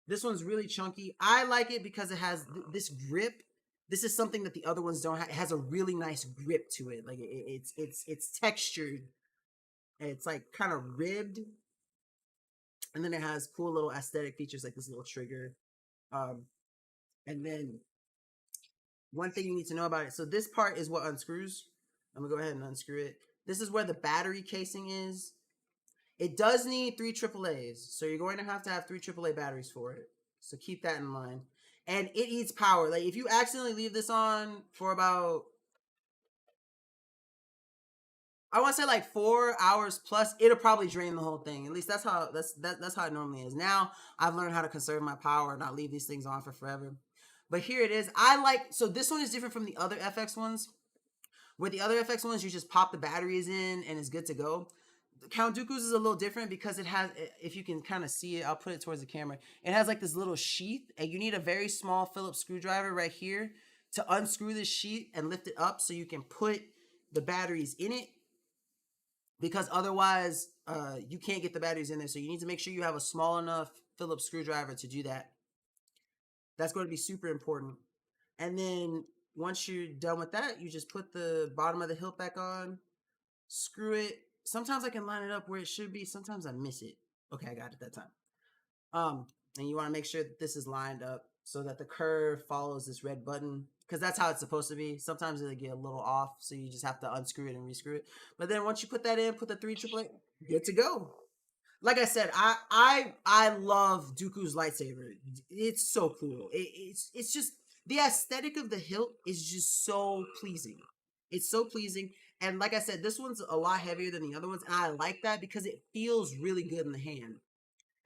This one's really chunky. I like it because it has this grip. This is something that the other ones don't have. It has a really nice grip to it. Like it's textured. It's like kind of ribbed, and then it has cool little aesthetic features like this little trigger. And then one thing you need to know about it. So this part is what unscrews. I'm gonna go ahead and unscrew it. This is where the battery casing is. It does need 3 AAAs, so you're going to have 3 AAA batteries for it. So keep that in mind. And it eats power. Like if you accidentally leave this on for about, I want to say like 4 hours plus, it'll probably drain the whole thing. At least that's how it normally is. Now I've learned how to conserve my power and not leave these things on for forever. But here it is. So this one is different from the other FX ones. Where the other FX ones, you just pop the batteries in and it's good to go. Count Dooku's is a little different because it has, if you can kind of see it, I'll put it towards the camera. It has like this little sheath, and you need a very small Phillips screwdriver right here to unscrew this sheath and lift it up so you can put the batteries in it. Because otherwise, you can't get the batteries in there. So you need to make sure you have a small enough Phillips screwdriver to do that. That's going to be super important. And then once you're done with that, you just put the bottom of the hilt back on, screw it. Sometimes I can line it up where it should be. Sometimes I miss it. Okay, I got it that time. And you want to make sure that this is lined up so that the curve follows this red button, because that's how it's supposed to be. Sometimes it'll get a little off, so you just have to unscrew it and rescrew it. But then once you put that in, put the 3 AAA, good to go. Like I said, I love Dooku's lightsaber. It's so cool. It's just the aesthetic of the hilt is just so pleasing. It's so pleasing. And like I said, this one's a lot heavier than the other ones. And I like that because it feels really good in the hand.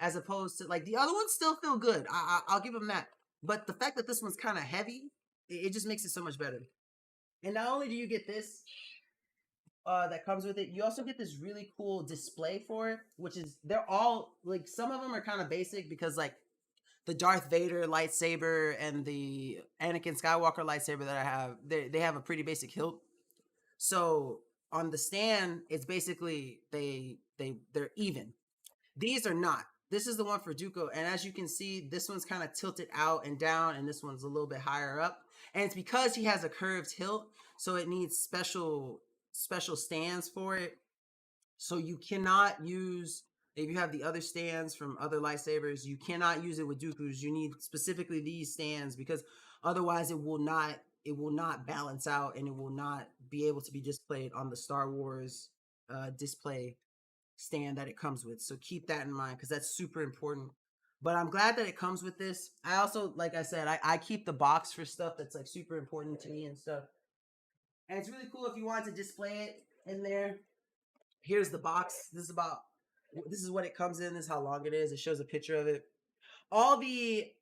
As opposed to, like, the other ones still feel good. I'll give them that. But the fact that this one's kind of heavy, it just makes it so much better. And not only do you get this that comes with it, you also get this really cool display for it, which is, they're all, like, some of them are kind of basic because, like, the Darth Vader lightsaber and the Anakin Skywalker lightsaber that I have, they have a pretty basic hilt. So on the stand, it's basically they're even. These are not. This is the one for Dooku, and as you can see, this one's kind of tilted out and down, and this one's a little bit higher up. And it's because he has a curved hilt, so it needs special stands for it. So you cannot use, if you have the other stands from other lightsabers, you cannot use it with Dooku's. You need specifically these stands because otherwise it will not balance out, and it will not be able to be displayed on the Star Wars display stand that it comes with. So keep that in mind because that's super important. But I'm glad that it comes with this. I also, like I said, I keep the box for stuff that's like super important to me and stuff. And it's really cool if you want to display it in there. Here's the box. This is what it comes in. This is how long it is. It shows a picture of it. All the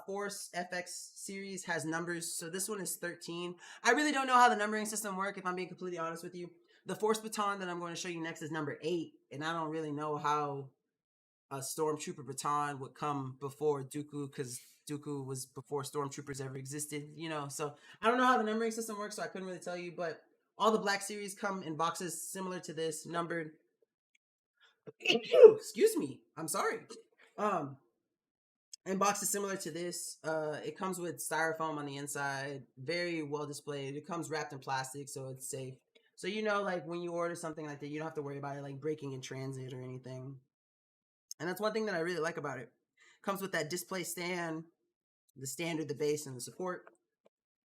Force FX series has numbers. So this one is 13. I really don't know how the numbering system works, if I'm being completely honest with you. The Force Baton that I'm going to show you next is number 8. And I don't really know how a Stormtrooper baton would come before Dooku, because Dooku was before Stormtroopers ever existed, you know. So I don't know how the numbering system works, so I couldn't really tell you. But all the Black series come in boxes similar to this, numbered. Excuse me. I'm sorry. In boxes similar to this, it comes with styrofoam on the inside, very well displayed. It comes wrapped in plastic, so it's safe. So you know, like when you order something like that, you don't have to worry about it like breaking in transit or anything. And that's one thing that I really like about it. Comes with that display stand, the standard, the base, and the support.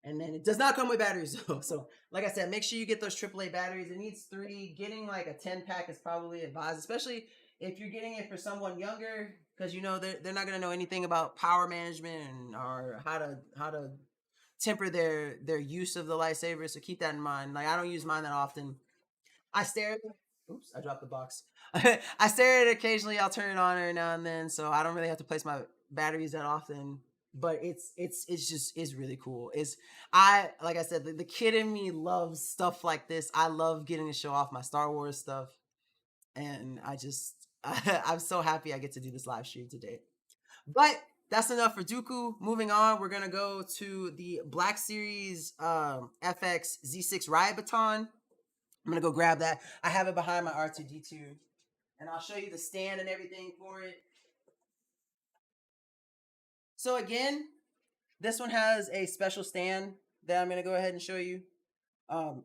And then it does not come with batteries though. So like I said, make sure you get those AAA batteries. It needs 3. Getting like a 10-pack is probably advised, especially if you're getting it for someone younger, because you know they're not gonna know anything about power management or how to temper their use of the lightsaber. So keep that in mind. Like I don't use mine that often. I stare at oops, I dropped the box. I stare at it occasionally. I'll turn it on every now and then, so I don't really have to place my batteries that often. But it's really cool. Like I said, the kid in me loves stuff like this. I love getting to show off my Star Wars stuff, and I'm so happy I get to do this live stream today. But that's enough for Dooku. Moving on, we're gonna go to the Black Series FX Z6 Riot Baton. I'm gonna go grab that. I have it behind my R2D2, and I'll show you the stand and everything for it. So again, this one has a special stand that I'm gonna go ahead and show you.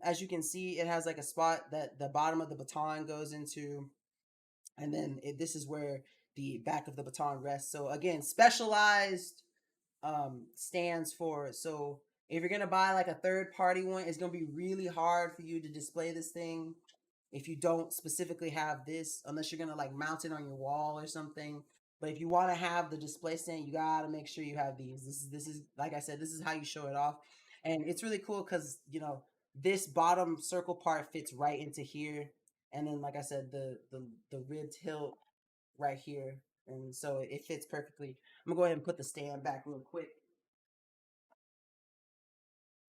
As you can see, it has like a spot that the bottom of the baton goes into, and then this is where the back of the baton rests. So again, specialized stands for it. So if you're gonna buy like a third-party one, it's gonna be really hard for you to display this thing if you don't specifically have this, unless you're gonna like mount it on your wall or something. But if you want to have the display stand, you gotta make sure you have these. This is like I said, this is how you show it off, and it's really cool because you know this bottom circle part fits right into here, and then like I said, the ribbed hilt right here, and so it fits perfectly. I'm gonna go ahead and put the stand back real quick.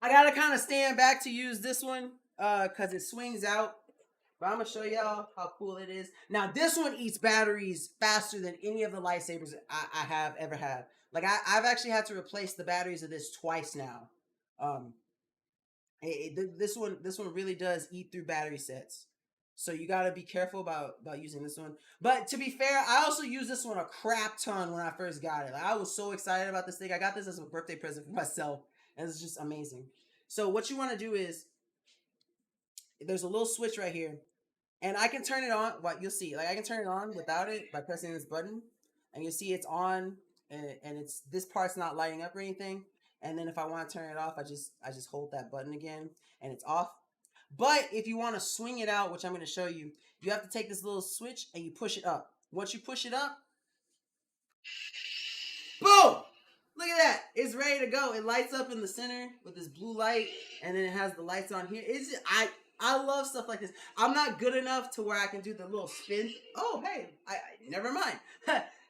I gotta kind of stand back to use this one because it swings out. But I'm gonna show y'all how cool it is. Now this one eats batteries faster than any of the lightsabers I have ever had. Like I've actually had to replace the batteries of this twice now. This one really does eat through battery sets. So you gotta be careful about using this one. But to be fair, I also used this one a crap ton when I first got it. Like, I was so excited about this thing. I got this as a birthday present for myself, and it's just amazing. So what you want to do is there's a little switch right here. And I can turn it on. What you'll see, like I can turn it on without it by pressing this button, and you'll see it's on, and it's this part's not lighting up or anything. And then if I want to turn it off, I just hold that button again, and it's off. But if you want to swing it out, which I'm going to show you, you have to take this little switch and you push it up. Once you push it up, boom! Look at that. It's ready to go. It lights up in the center with this blue light, and then it has the lights on here. It's just, I love stuff like this. I'm not good enough to where I can do the little spin. Oh, hey, I never mind.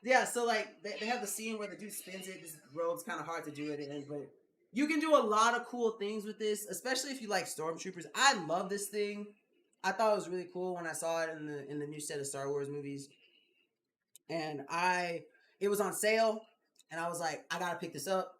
Yeah, so like they have the scene where the dude spins it. This robe's kind of hard to do it in, but you can do a lot of cool things with this, especially if you like Stormtroopers. I love this thing. I thought it was really cool when I saw it in the new set of Star Wars movies, and it was on sale. and I was like, I gotta pick this up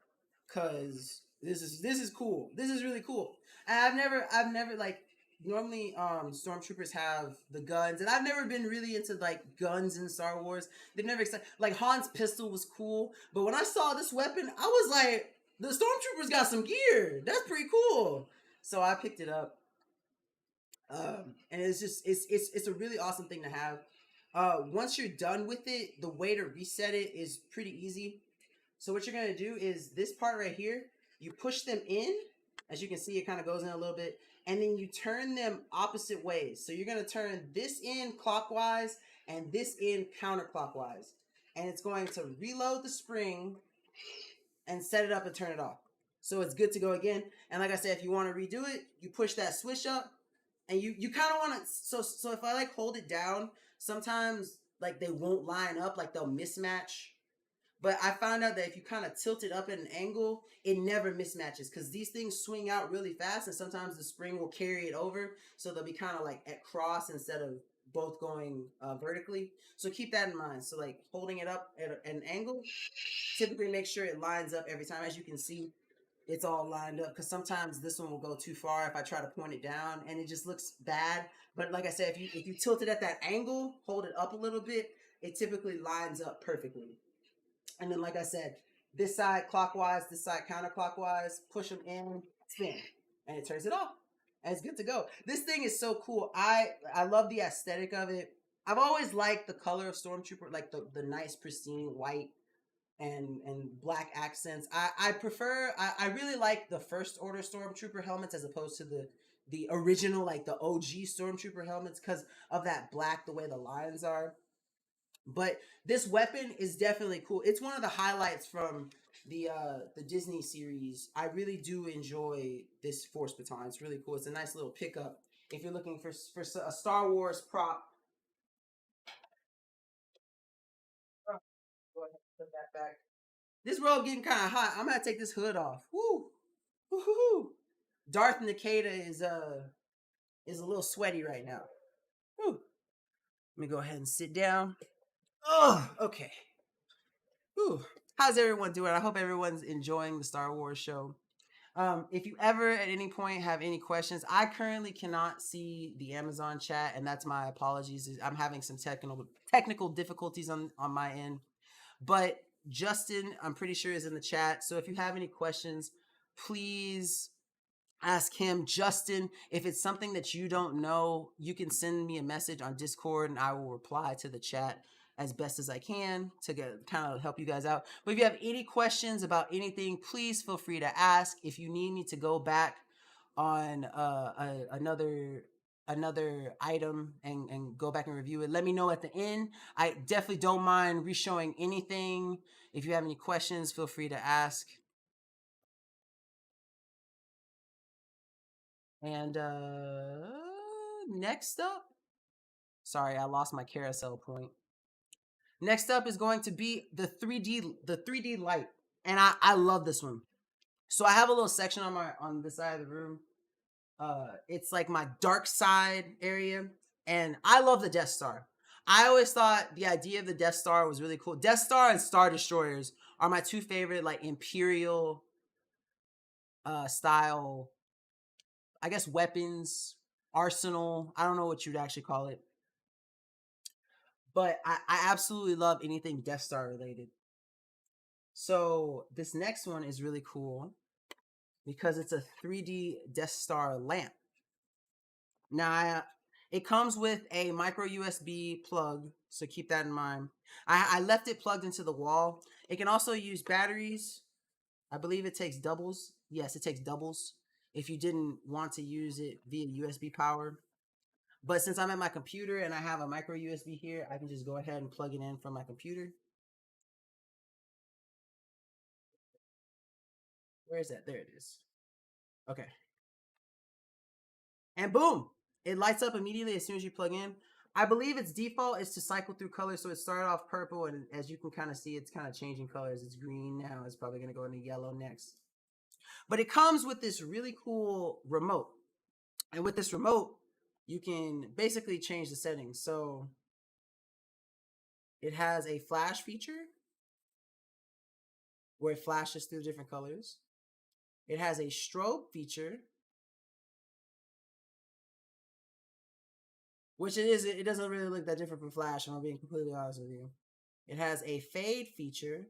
because this is cool. This is really cool. And I've never like normally stormtroopers have the guns, and I've never been really into like guns in Star Wars. They've never like Han's pistol was cool, but when I saw this weapon, I was like, the stormtroopers got some gear. That's pretty cool. So I picked it up. And it's just it's a really awesome thing to have. Once you're done with it, the way to reset it is pretty easy. So what you're gonna do is this part right here, you push them in. As you can see, it kind of goes in a little bit, and then you turn them opposite ways. So you're gonna turn this in clockwise and this in counterclockwise, and it's going to reload the spring and set it up and turn it off. So it's good to go again. And like I said, if you want to redo it, you push that switch up, and you kind of want to. So if I like hold it down, sometimes like they won't line up, like they'll mismatch. But I found out that if you kind of tilt it up at an angle, it never mismatches because these things swing out really fast, and sometimes the spring will carry it over, so they'll be kind of like at cross instead of both going vertically. So keep that in mind. So like holding it up at an angle, typically make sure it lines up every time. As you can see, it's all lined up because sometimes this one will go too far if I try to point it down and it just looks bad. But like I said, if you tilt it at that angle, hold it up a little bit, it typically lines up perfectly. And then, like I said, this side clockwise, this side counterclockwise, push them in, spin, and it turns it off. And it's good to go. This thing is so cool. I love the aesthetic of it. I've always liked the color of Stormtrooper, like the nice pristine white and black accents. I prefer, I really like the First Order Stormtrooper helmets as opposed to the original, like the OG Stormtrooper helmets, because of that black, the way the lines are. But this weapon is definitely cool. It's one of the highlights from the Disney series. I really do enjoy this Force Baton. It's really cool. It's a nice little pickup if you're looking for a Star Wars prop. Oh, go ahead, put that back. This robe getting kind of hot. I'm gonna take this hood off. Woo, woo. Darth Nikeda is a little sweaty right now. Woo. Let me go ahead and sit down. Oh, okay. Whew. How's everyone doing? I hope everyone's enjoying the Star Wars show. If you ever at any point have any questions, I currently cannot see the Amazon chat, and that's my apologies. I'm having some technical difficulties on my end. But Justin, I'm pretty sure, is in the chat. So if you have any questions, please ask him. Justin, if it's something that you don't know, you can send me a message on Discord and I will reply to the chat as best as I can to kind of help you guys out. But if you have any questions about anything, please feel free to ask. If you need me to go back on another item and go back and review it, let me know at the end. I definitely don't mind re-showing anything. If you have any questions, feel free to ask. And next up, sorry, I lost my carousel point. Next up is going to be the 3D light, and I love this one. So I have a little section on this side of the room. It's like my dark side area, and I love the Death Star. I always thought the idea of the Death Star was really cool. Death Star and Star Destroyers are my two favorite, like Imperial style, I guess, weapons, arsenal. I don't know what you'd actually call it. But I absolutely love anything Death Star related. So this next one is really cool because it's a 3D Death Star lamp. Now, it comes with a micro USB plug, so keep that in mind. I left it plugged into the wall. It can also use batteries. I believe it takes doubles. Yes, it takes doubles if you didn't want to use it via USB power. But since I'm at my computer and I have a micro USB here, I can just go ahead and plug it in from my computer. Where is that? There it is. Okay. And boom, it lights up immediately as soon as you plug in. I believe its default is to cycle through colors. So it started off purple, and as you can kind of see, it's kind of changing colors. It's green now. It's probably going to go into yellow next. But it comes with this really cool remote. And with this remote, you can basically change the settings. So it has a flash feature. where it flashes through different colors. It has a strobe feature, which it doesn't really look that different from Flash, if I'm being completely honest with you. It has a fade feature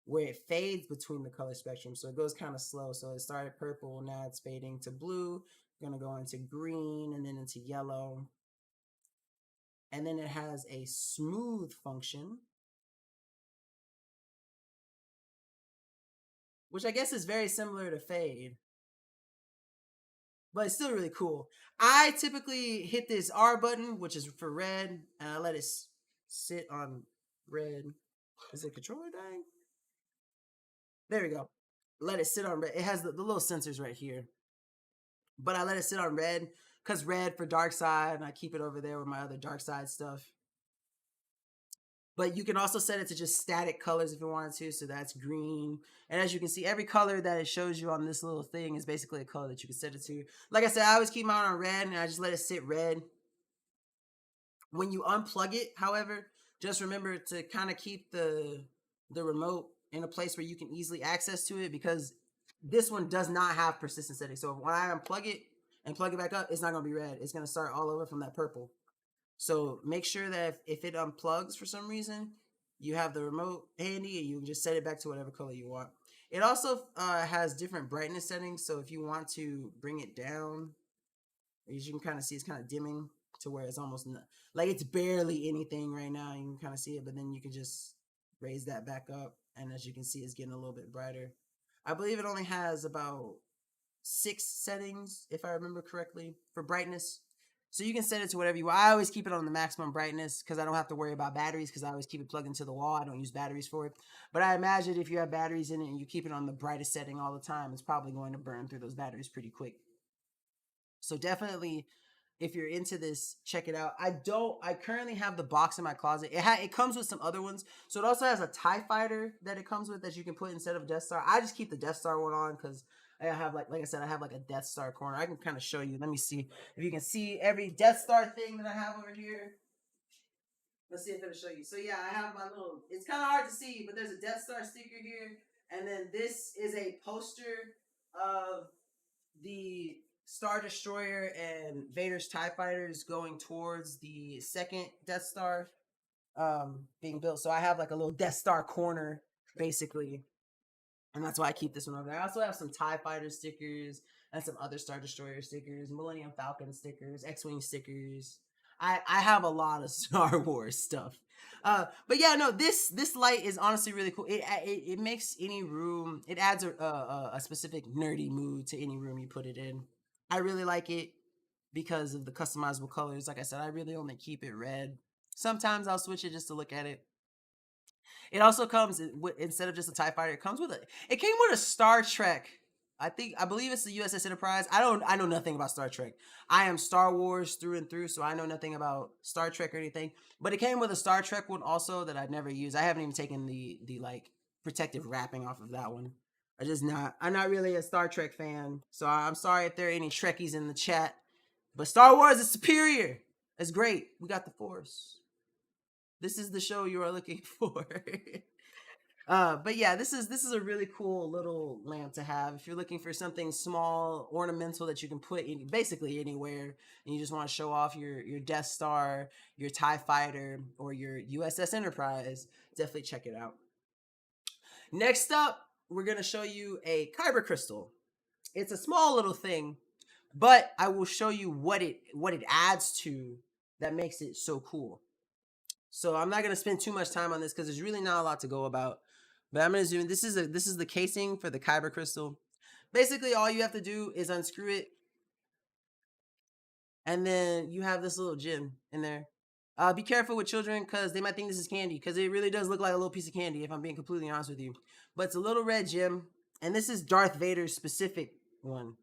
where it fades between the color spectrum, so it goes kind of slow. So it started purple, now it's fading to blue, gonna go into green, and then into yellow. And then it has a smooth function, which I guess is very similar to fade, but it's still really cool. I typically hit this R button, which is for red, and I let it sit on red. Is it controller dying? There we go. Let it sit on red. It has the little sensors right here, but I let it sit on red because red for dark side, and I keep it over there with my other dark side stuff. But you can also set it to just static colors if you wanted to. So that's green. And as you can see, every color that it shows you on this little thing is basically a color that you can set it to. Like I said, I always keep mine on red, and I just let it sit red. When you unplug it, however, just remember to kind of keep the remote in a place where you can easily access to it, because this one does not have persistent settings. So when I unplug it and plug it back up, it's not going to be red. It's going to start all over from that purple. So make sure that if it unplugs for some reason, you have the remote handy and you can just set it back to whatever color you want. It also has different brightness settings. So if you want to bring it down, as you can kind of see, it's kind of dimming to where it's almost not, like it's barely anything right now. You can kind of see it, but then you can just raise that back up. And as you can see, it's getting a little bit brighter. I believe it only has about 6 settings, if I remember correctly, for brightness. So you can set it to whatever you want. I always keep it on the maximum brightness because I don't have to worry about batteries, because I always keep it plugged into the wall. I don't use batteries for it. But I imagine if you have batteries in it and you keep it on the brightest setting all the time, it's probably going to burn through those batteries pretty quick. So definitely, if you're into this, check it out. I currently have the box in my closet. It comes with some other ones. So it also has a TIE Fighter that it comes with that you can put instead of Death Star. I just keep the Death Star one on because I have, like I said, I have like a Death Star corner. I can kind of show you. Let me see if you can see every Death Star thing that I have over here. Let's see if it'll show you. So yeah, I have my little, it's kind of hard to see, but there's a Death Star sticker here. And then this is a poster of the Star Destroyer and Vader's TIE Fighters going towards the second Death Star being built. So I have like a little Death Star corner, basically. And that's why I keep this one over there. I also have some TIE Fighter stickers and some other Star Destroyer stickers, Millennium Falcon stickers, X-Wing stickers. I have a lot of Star Wars stuff. But yeah, no, this light is honestly really cool. It makes any room, it adds a specific nerdy mood to any room you put it in. I really like it because of the customizable colors. Like I said, I really only keep it red. Sometimes I'll switch it just to look at it. It also comes with, instead of just a TIE Fighter, it came with a Star Trek. I believe it's the USS Enterprise. I know nothing about Star Trek. I am Star Wars through and through, so I know nothing about Star Trek or anything. But it came with a Star Trek one also that I've never used. I haven't even taken the like protective wrapping off of that one. I'm not really a Star Trek fan, so I'm sorry if there are any Trekkies in the chat. But Star Wars is superior. It's great. We got the Force. This is the show you are looking for. But yeah, this is a really cool little lamp to have if you're looking for something small, ornamental that you can put in basically anywhere, and you just want to show off your Death Star, your TIE Fighter, or your USS Enterprise. Definitely check it out. Next up, we're gonna show you a Kyber Crystal. It's a small little thing, but I will show you what it adds to that makes it so cool. So I'm not gonna spend too much time on this because there's really not a lot to go about. But I'm gonna zoom. This is the casing for the Kyber Crystal. Basically, all you have to do is unscrew it, and then you have this little gem in there. Be careful with children because they might think this is candy, because it really does look like a little piece of candy, if I'm being completely honest with you. But it's a little red gem, and this is Darth Vader's specific one.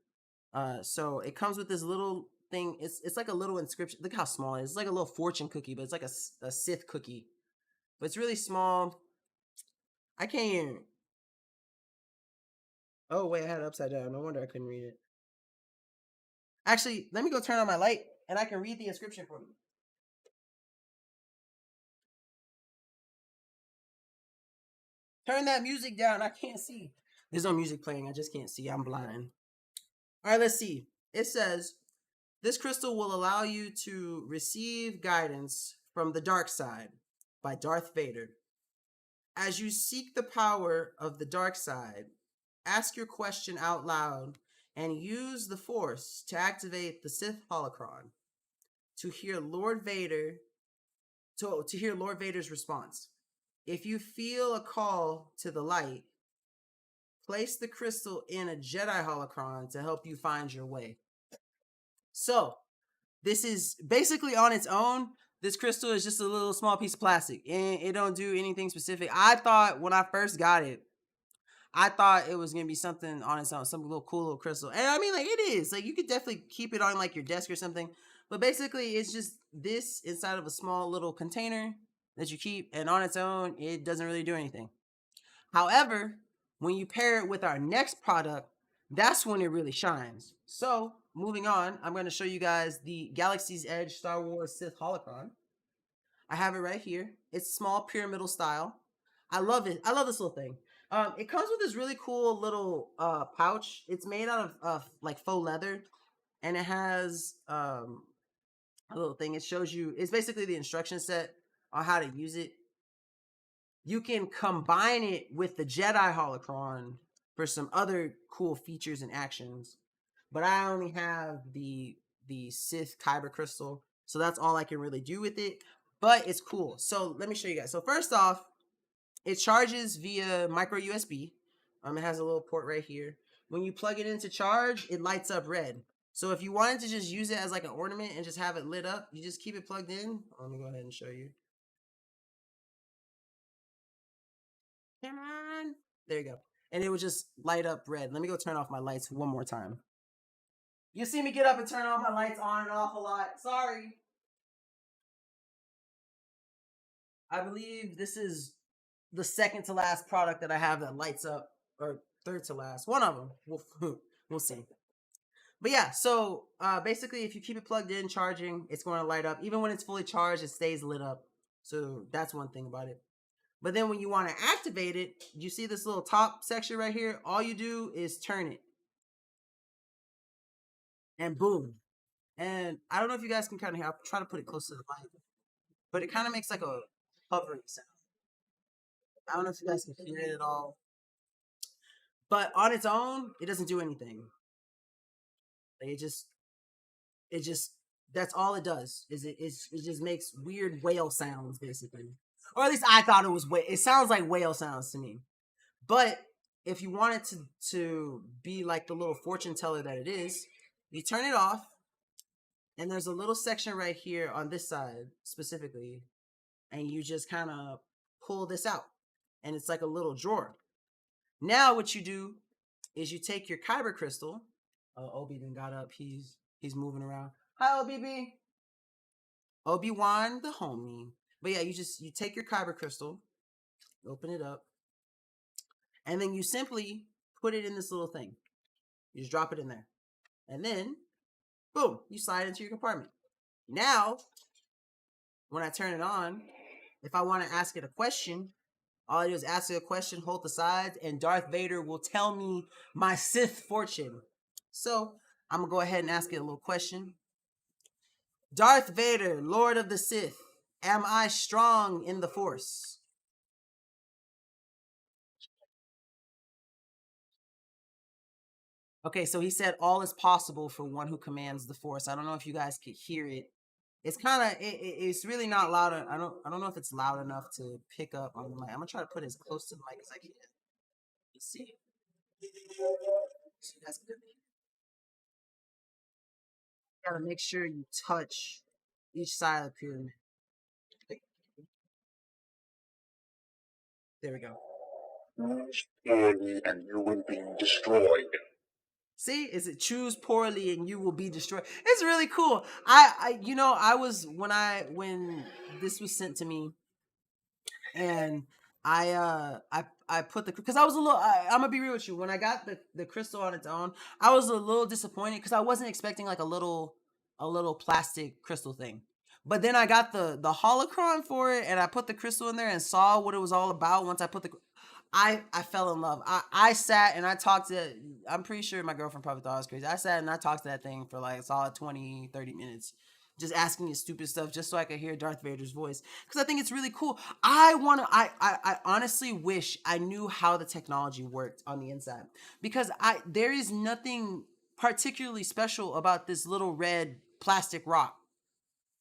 So it comes with this little thing. It's like a little inscription. Look how small it is. It's like a little fortune cookie, but it's like a Sith cookie. But it's really small. I can't even. Oh, wait, I had it upside down. No wonder I couldn't read it. Actually, let me go turn on my light, and I can read the inscription for you. Turn that music down. I can't see. There's no music playing. I just can't see. I'm blind. All right, let's see. It says, this crystal will allow you to receive guidance from the dark side by Darth Vader. As you seek the power of the dark side, ask your question out loud and use the Force to activate the Sith Holocron to hear Lord Vader's response. If you feel a call to the light, place the crystal in a Jedi holocron to help you find your way. So, this is basically on its own. This crystal is just a little small piece of plastic, and it don't do anything specific. I thought when I first got it, I thought it was gonna be something on its own, some little cool little crystal. And I mean, like, it is. Like, you could definitely keep it on like your desk or something. But basically, it's just this inside of a small little container that you keep, and on its own, it doesn't really do anything. However, when you pair it with our next product, that's when it really shines. So, moving on, I'm going to show you guys the Galaxy's Edge Star Wars Sith Holocron. I have it right here. It's small, pyramidal style. I love it. I love this little thing. It comes with this really cool little pouch. It's made out of like faux leather, and it has a little thing. It shows you. It's basically the instruction set on how to use it. You can combine it with the Jedi Holocron for some other cool features and actions. But I only have the Sith Kyber Crystal, so that's all I can really do with it. But it's cool. So let me show you guys. So first off, it charges via micro USB. It has a little port right here. When you plug it into charge, it lights up red. So if you wanted to just use it as like an ornament and just have it lit up, you just keep it plugged in. Let me go ahead and show you. Come on. There you go. And it would just light up red. Let me go turn off my lights one more time. You see me get up and turn on my lights on and off a lot. Sorry. I believe this is the second to last product that I have that lights up, or third to last. One of them. We'll see. But yeah, so basically if you keep it plugged in, charging, it's going to light up. Even when it's fully charged, it stays lit up. So that's one thing about it. But then when you want to activate it, you see this little top section right here? All you do is turn it. And boom. And I don't know if you guys can kind of hear. I'll try to put it close to the mic. But it kind of makes like a hovering sound. I don't know if you guys can hear it at all. But on its own, it doesn't do anything. Like it just, that's all it does. It just makes weird whale sounds, basically. Or at least I thought it was it sounds like whale sounds to me. But if you want it to be like the little fortune teller that it is, you turn it off, and there's a little section right here on this side specifically, and you just kind of pull this out, and it's like a little drawer. Now what you do is you take your Kyber Crystal. Obi then got up. He's moving around. Hi, OBB. Obi-Wan the homie. But yeah, you take your Kyber Crystal, open it up, and then you simply put it in this little thing. You just drop it in there. And then, boom, you slide it into your compartment. Now, when I turn it on, if I want to ask it a question, all I do is ask it a question, hold the sides, and Darth Vader will tell me my Sith fortune. So, I'm going to go ahead and ask it a little question. Darth Vader, Lord of the Sith, am I strong in the Force? Okay, so he said all is possible for one who commands the Force. I don't know if you guys could hear it. It's kind of, it's really not loud. I don't know if it's loud enough to pick up on the mic. I'm going to try to put it as close to the mic as I can. Let's see. So you guys can hear me. You got to make sure you touch each side of the pyramid. There we go. Choose poorly and you will be destroyed. See, is it choose poorly and you will be destroyed? It's really cool. I was when this was sent to me, and I put because I was a little. I'm gonna be real with you. When I got the crystal on its own, I was a little disappointed because I wasn't expecting like a little plastic crystal thing. But then I got the holocron for it, and I put the crystal in there and saw what it was all about. Once I put I fell in love. I sat and I talked to, I'm pretty sure my girlfriend probably thought I was crazy. I sat and I talked to that thing for like a solid 20, 30 minutes. Just asking it stupid stuff just so I could hear Darth Vader's voice. Because I think it's really cool. I honestly wish I knew how the technology worked on the inside. Because there is nothing particularly special about this little red plastic rock.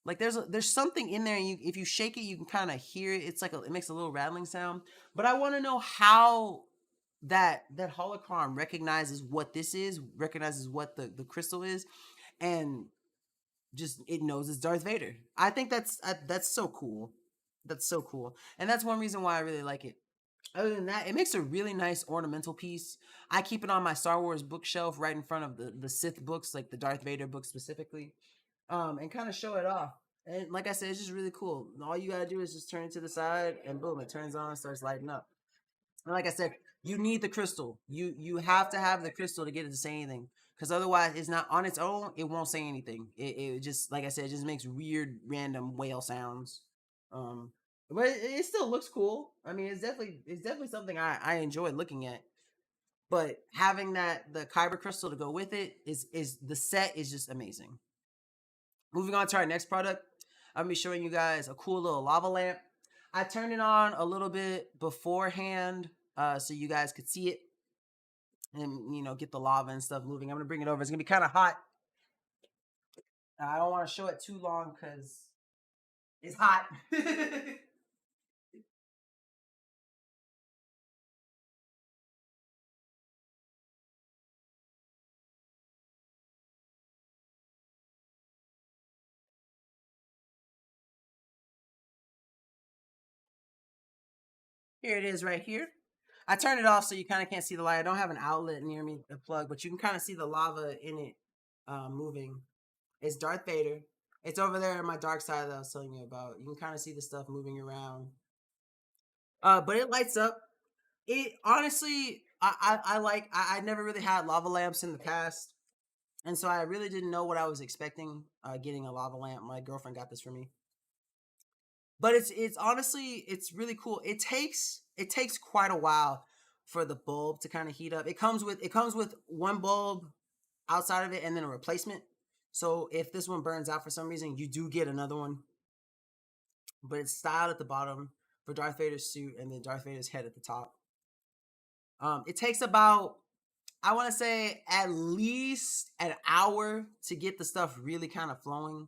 Like there's something in there, and if you shake it, you can kind of hear it. It's like it makes a little rattling sound. But I want to know how that holocron recognizes what this is, recognizes what the crystal is, and just it knows it's Darth Vader. I think that's so cool. That's so cool, and that's one reason why I really like it. Other than that, it makes a really nice ornamental piece. I keep it on my Star Wars bookshelf right in front of the Sith books, like the Darth Vader books specifically, and kind of show it off. And like I said, it's just really cool. All you gotta do is just turn it to the side, and boom, it turns on, starts lighting up. And like I said, you need the crystal. You have to have the crystal to get it to say anything, because otherwise, it's not on its own. It won't say anything. It just, like I said, it just makes weird, random whale sounds. Um, but it still looks cool. I mean, it's definitely something I enjoy looking at. But having the Kyber crystal to go with it is the set is just amazing. Moving on to our next product, I'm gonna be showing you guys a cool little lava lamp. I turned it on a little bit beforehand, so you guys could see it and get the lava and stuff moving. I'm gonna bring it over. It's gonna be kind of hot. I don't want to show it too long because it's hot. Here it is right here. I turned it off so you kind of can't see the light. I don't have an outlet near me, a plug, but you can kind of see the lava in it moving. It's Darth Vader. It's over there in my dark side that I was telling you about. You can kind of see the stuff moving around. But it lights up. It honestly, I never really had lava lamps in the past, and so I really didn't know what I was expecting. Getting a lava lamp, my girlfriend got this for me. But it's honestly it's really cool. It takes quite a while for the bulb to kind of heat up. It comes with one bulb outside of it and then a replacement. So if this one burns out for some reason, you do get another one. But it's styled at the bottom for Darth Vader's suit and then Darth Vader's head at the top. It takes about, I want to say, at least an hour to get the stuff really kind of flowing.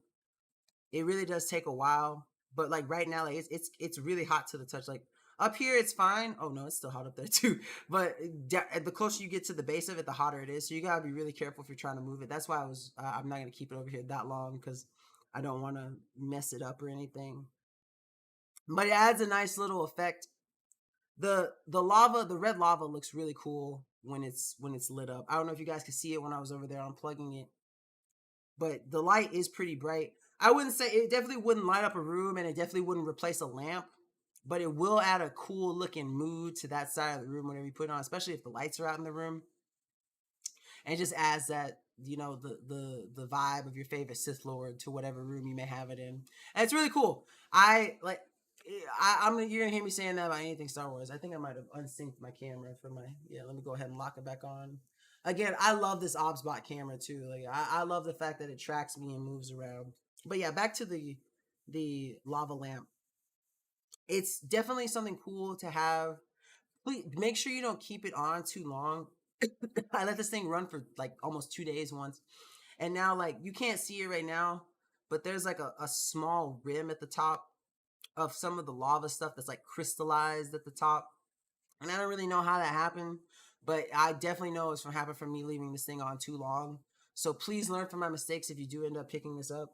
It really does take a while, but like right now, like it's really hot to the touch. Like up here, it's fine. Oh no, it's still hot up there too. But the closer you get to the base of it, the hotter it is. So you gotta be really careful if you're trying to move it. That's why I'm not gonna keep it over here that long because I don't want to mess it up or anything. But it adds a nice little effect. The red lava looks really cool when it's lit up. I don't know if you guys can see it when I was over there unplugging it, but the light is pretty bright. I wouldn't say it definitely wouldn't light up a room, and it definitely wouldn't replace a lamp, but it will add a cool looking mood to that side of the room whenever you put it on, especially if the lights are out in the room. And it just adds that the vibe of your favorite Sith Lord to whatever room you may have it in. And it's really cool. You're gonna hear me saying that about anything Star Wars. I think I might have unsynced my camera for my Let me go ahead and lock it back on. Again, I love this OBSBot camera too. Like I love the fact that it tracks me and moves around. But yeah, back to the lava lamp. It's definitely something cool to have. Please make sure you don't keep it on too long. I let this thing run for like almost 2 days once, and now like you can't see it right now, but there's like a small rim at the top of some of the lava stuff that's like crystallized at the top. And I don't really know how that happened, but I definitely know it's from happened from me leaving this thing on too long. So please learn from my mistakes if you do end up picking this up,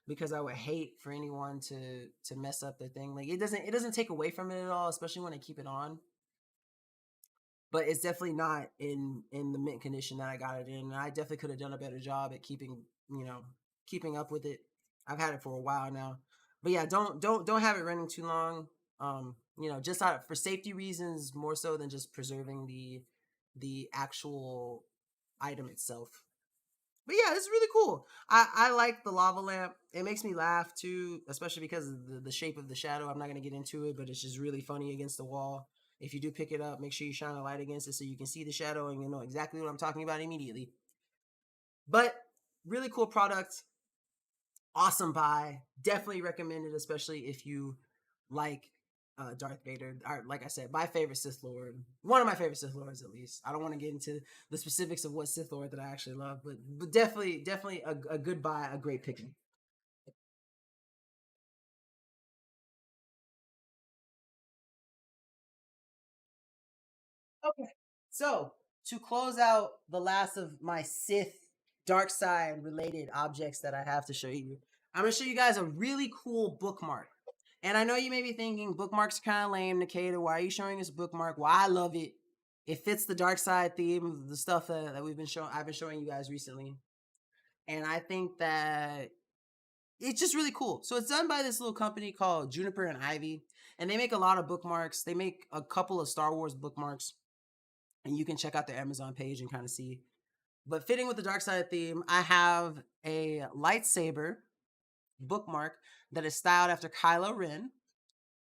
because I would hate for anyone to mess up their thing. Like it doesn't take away from it at all, especially when I keep it on. But it's definitely not in the mint condition that I got it in. And I definitely could have done a better job at keeping up with it. I've had it for a while now. But yeah, don't have it running too long. Just for safety reasons more so than just preserving the actual item itself. But yeah, it's really cool. I like the lava lamp. It makes me laugh too, especially because of the shape of the shadow. I'm not gonna get into it, but it's just really funny against the wall. If you do pick it up, make sure you shine a light against it so you can see the shadow and you know exactly what I'm talking about immediately. But really cool product. Awesome buy. Definitely recommend it, especially if you like Darth Vader. Like I said, my favorite Sith Lord. One of my favorite Sith Lords, at least. I don't want to get into the specifics of what Sith Lord that I actually love, but definitely a good buy, a great picking. Okay. So to close out the last of my Sith dark side related objects that I have to show you, I'm gonna show you guys a really cool bookmark. And I know you may be thinking bookmarks are kind of lame, Nikita. Why are you showing this bookmark? Well, I love it. It fits the dark side theme of the stuff that we've been showing. I've been showing you guys recently, and I think that it's just really cool. So it's done by this little company called Juniper and Ivy, and they make a lot of bookmarks. They make a couple of Star Wars bookmarks, and you can check out their Amazon page and kind of see. But fitting with the dark side theme, I have a lightsaber bookmark that is styled after Kylo Ren,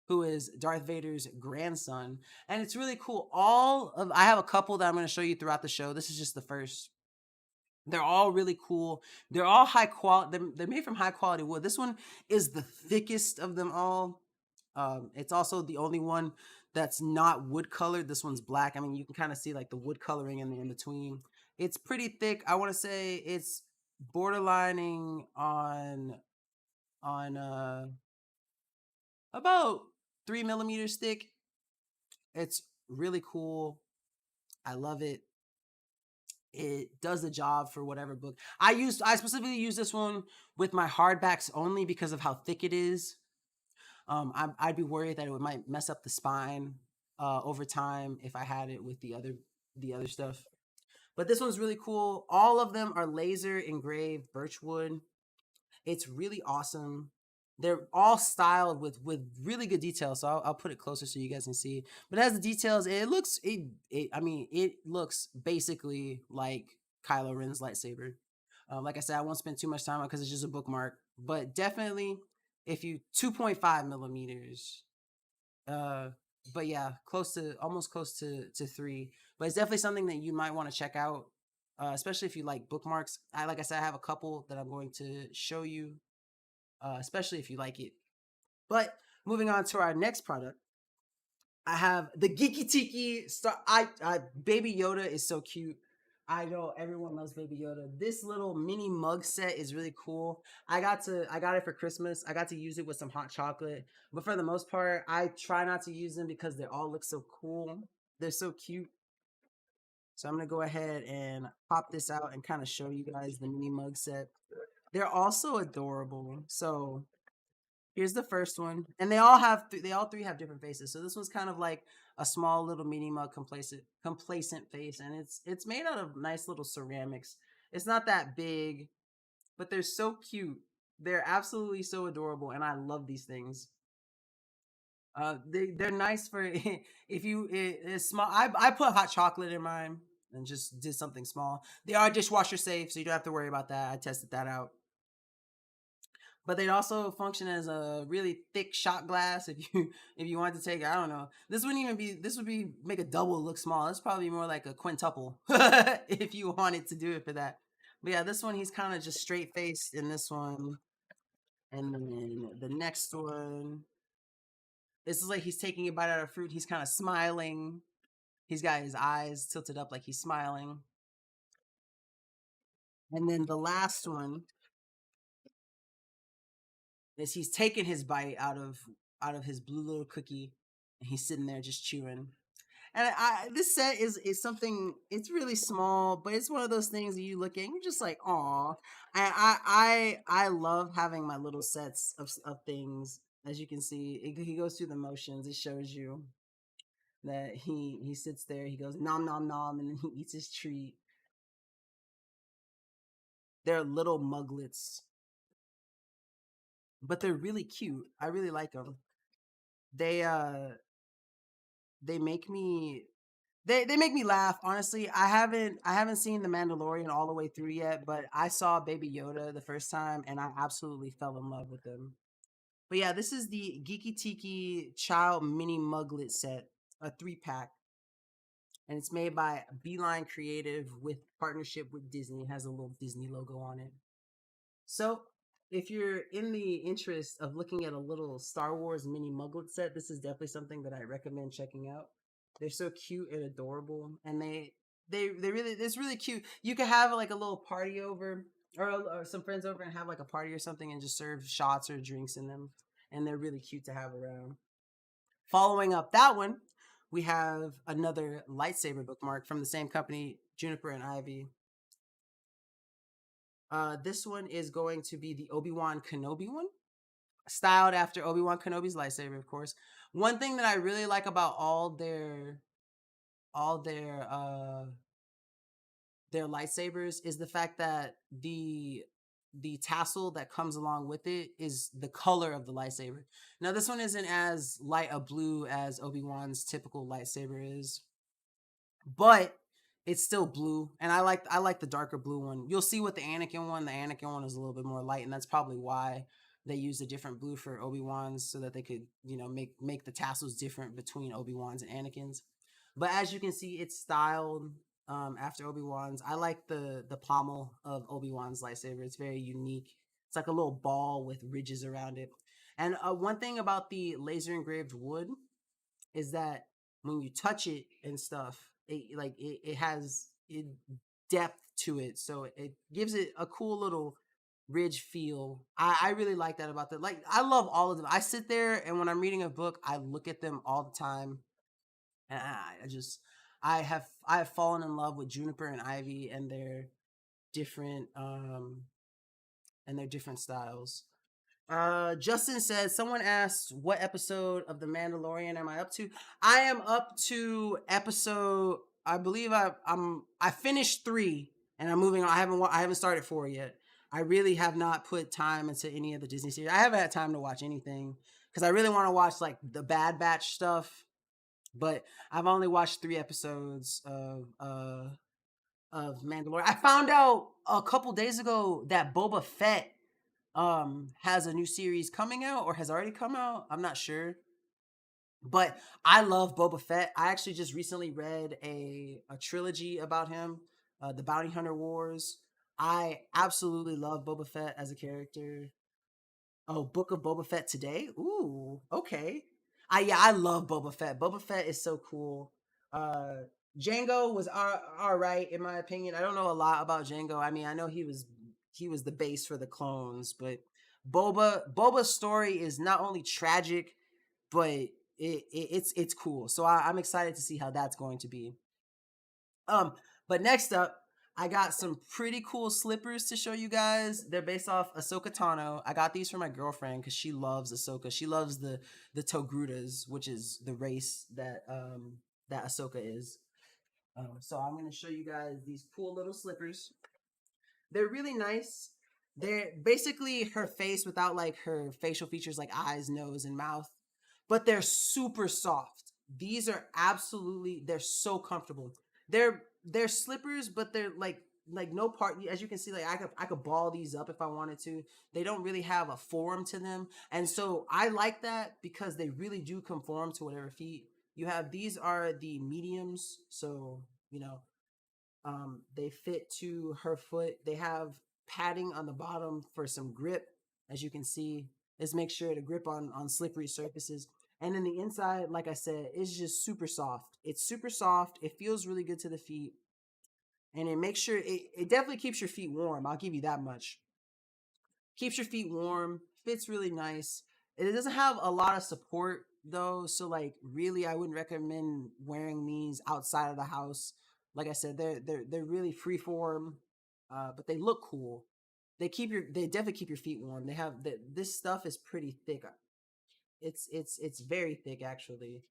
who is Darth Vader's grandson, and it's really cool. I have a couple that I'm going to show you throughout the show. This is just the first. They're all really cool. They're all high quality. They're made from high quality wood. This one is the thickest of them all. It's also the only one that's not wood colored. This one's black. I mean, you can kind of see like the wood coloring in the in between. It's pretty thick. I want to say it's borderlining on about 3 millimeters thick. It's really cool. I love it. It does the job for whatever book I specifically use this one with my hardbacks only because of how thick it is. I'd be worried that it might mess up the spine over time if I had it with the other stuff. But this one's really cool. All of them are laser engraved birchwood. It's really awesome. They're all styled with really good details. So I'll put it closer so you guys can see. But it has the details. It looks basically like Kylo Ren's lightsaber. Like I said, I won't spend too much time on it because it's just a bookmark. But definitely, if you 2.5 millimeters, uh, but yeah, almost close to 3. But it's definitely something that you might want to check out, especially if you like bookmarks. Like I said, I have a couple that I'm going to show you, especially if you like it. But moving on to our next product, I have the Geeky Tiki Star. Baby Yoda is so cute. I know everyone loves Baby Yoda. This little mini mug set is really cool. I got it for Christmas. I got to use it with some hot chocolate. But for the most part, I try not to use them because they all look so cool. They're so cute. So I'm gonna go ahead and pop this out and kind of show you guys the mini mug set. They're also adorable. So here's the first one, and they all three have different faces. So this one's kind of like a small little mini mug complacent face, and it's made out of nice little ceramics. It's not that big, but they're so cute. They're absolutely so adorable, and I love these things. They're nice for if you it's small. I put hot chocolate in mine and just did something small. They are dishwasher safe, so you don't have to worry about that. I tested that out. But they'd also function as a really thick shot glass if you if you wanted to take, I don't know, this would be make a double look small. It's probably more like a quintuple if you wanted to do it for that. But yeah, this one he's kind of just straight faced in this one, and then the next one, this is like he's taking a bite out of fruit. He's kind of smiling. He's got his eyes tilted up like he's smiling. And then the last one is he's taking his bite out of his blue little cookie, and he's sitting there just chewing. And this set is something. It's really small, but it's one of those things that you look at and you're just like, "Aw." I love having my little sets of things. As you can see, he goes through the motions. It shows you that he sits there. He goes nom nom nom, and then he eats his treat. They're little muglets, but they're really cute. I really like them. They they make me they make me laugh. Honestly, I haven't seen the Mandalorian all the way through yet, but I saw Baby Yoda the first time and I absolutely fell in love with them. But yeah, this is the Geeky Tiki Child Mini Muglet set. a 3-pack, and it's made by Beeline Creative with partnership with Disney. It has a little Disney logo on it. So, if you're in the interest of looking at a little Star Wars mini Muglet set, this is definitely something that I recommend checking out. They're so cute and adorable, and they really it's really cute. You could have like a little party over, or some friends over, and have like a party or something, and just serve shots or drinks in them, and they're really cute to have around. Following up that one, we have another lightsaber bookmark from the same company, Juniper and Ivy. This one is going to be the Obi-Wan Kenobi one, styled after Obi-Wan Kenobi's lightsaber, of course. One thing that I really like about all their lightsabers is the fact that the tassel that comes along with it is the color of the lightsaber. Now, this one isn't as light a blue as Obi-Wan's typical lightsaber is, but it's still blue, and I like the darker blue one. You'll see with the Anakin one. The Anakin one is a little bit more light, and that's probably why they used a different blue for Obi-Wan's, so that they could, make the tassels different between Obi-Wan's and Anakin's. But as you can see, it's styled after Obi-Wan's. I like the pommel of Obi-Wan's lightsaber. It's very unique. It's like a little ball with ridges around it. And one thing about the laser engraved wood is that when you touch it and stuff, it has depth to it, so it gives it a cool little ridge feel. I really like that about that. Like, I love all of them. I sit there, and when I'm reading a book, I look at them all the time, and I have fallen in love with Juniper and Ivy and their different styles. Justin says, someone asked, what episode of The Mandalorian am I up to? I am up to episode, I believe I finished 3 and I'm moving on. I haven't started 4 yet. I really have not put time into any of the Disney series. I haven't had time to watch anything because I really want to watch like the Bad Batch stuff, but I've only watched 3 episodes of Mandalorian. I found out a couple days ago that Boba Fett has a new series coming out, or has already come out. I'm not sure, but I love Boba Fett. I actually just recently read a trilogy about him, the Bounty Hunter Wars. I absolutely love Boba Fett as a character. Oh, Book of Boba Fett today. Ooh, okay. I love Boba Fett. Boba Fett is so cool. Django was all right in my opinion. I don't know a lot about Django. I mean, I know he was the base for the clones, but Boba's story is not only tragic, but it's cool. So I'm excited to see how that's going to be. But next up, I got some pretty cool slippers to show you guys. They're based off Ahsoka Tano. I got these for my girlfriend because she loves Ahsoka. She loves the Togrutas, which is the race that Ahsoka is. So I'm gonna show you guys these cool little slippers. They're really nice. They're basically her face without like her facial features like eyes, nose, and mouth, but they're super soft. These are they're so comfortable. They're slippers, but they're like no part. As you can see, like I could ball these up if I wanted to. They don't really have a form to them, and so I like that because they really do conform to whatever feet you have. These are the mediums, so they fit to her foot. They have padding on the bottom for some grip, as you can see. This makes sure to grip on slippery surfaces. And then the inside, like I said, is just super soft. It's super soft. It feels really good to the feet. And it makes sure, it definitely keeps your feet warm. I'll give you that much. Keeps your feet warm. Fits really nice. It doesn't have a lot of support though. So like really, I wouldn't recommend wearing these outside of the house. Like I said, they're really freeform, but they look cool. They definitely keep your feet warm. This stuff is pretty thick. It's very thick actually.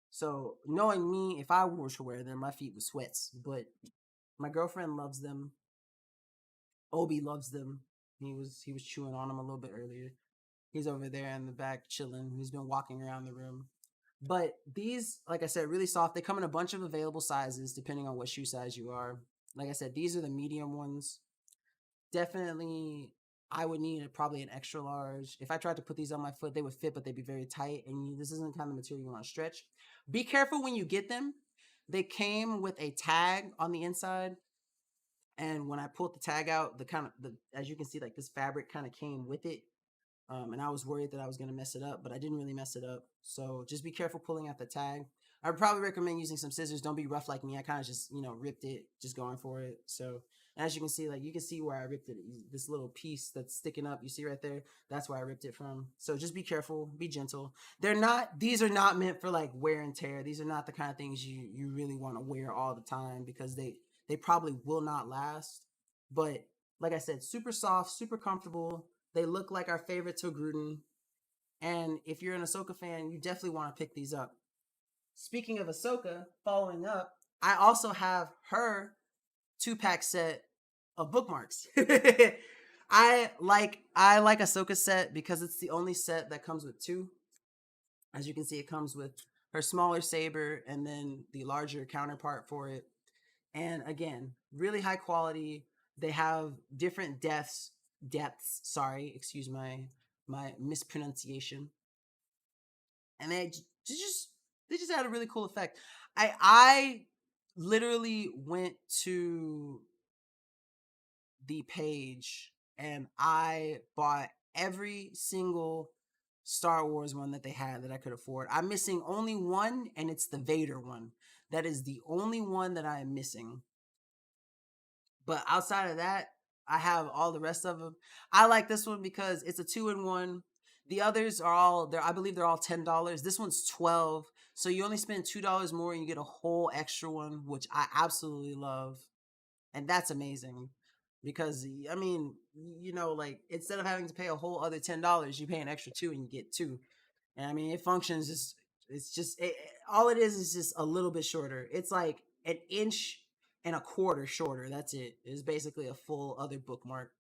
So knowing me, if I were to wear them, my feet would sweat. But my girlfriend loves them. Obi loves them. He was chewing on them a little bit earlier. He's over there in the back chilling. He's been walking around the room. But these, like I said, really soft. They come in a bunch of available sizes depending on what shoe size you are. Like I said, these are the medium ones. Definitely I would need probably an extra large. If I tried to put these on my foot, they would fit, but they'd be very tight. And this isn't the kind of material you want to stretch. Be careful when you get them. They came with a tag on the inside. And when I pulled the tag out, as you can see, like this fabric kind of came with it. And I was worried that I was going to mess it up, but I didn't really mess it up. So just be careful pulling out the tag. I would probably recommend using some scissors. Don't be rough like me. I kind of just, ripped it, just going for it. So as you can see, like you can see where I ripped it. This little piece that's sticking up, you see right there? That's where I ripped it from. So just be careful, be gentle. These are not meant for like wear and tear. These are not the kind of things you really want to wear all the time because they probably will not last. But like I said, super soft, super comfortable. They look like our favorite Togruden. And if you're an Ahsoka fan, you definitely want to pick these up. Speaking of Ahsoka, following up, I also have her 2-pack set of bookmarks. I like Ahsoka's set because it's the only set that comes with 2. As you can see, it comes with her smaller saber and then the larger counterpart for it. And again, really high quality. They have different depths. Sorry, excuse my mispronunciation. And they just had a really cool effect. I literally went to the page and I bought every single Star Wars one that they had that I could afford. I'm missing only one, and it's the Vader one. That is the only one that I am missing. But outside of that, I have all the rest of them. I like this one because it's a 2-in-1. The others are all I believe they're all $10. This one's $12. So you only spend $2 more and you get a whole extra one, which I absolutely love. And that's amazing. Because I mean, like instead of having to pay a whole other $10, you pay an extra 2 and you get 2. And I mean, it functions all it is just a little bit shorter. It's like an inch and a quarter shorter. That's it. It's basically a full other bookmark.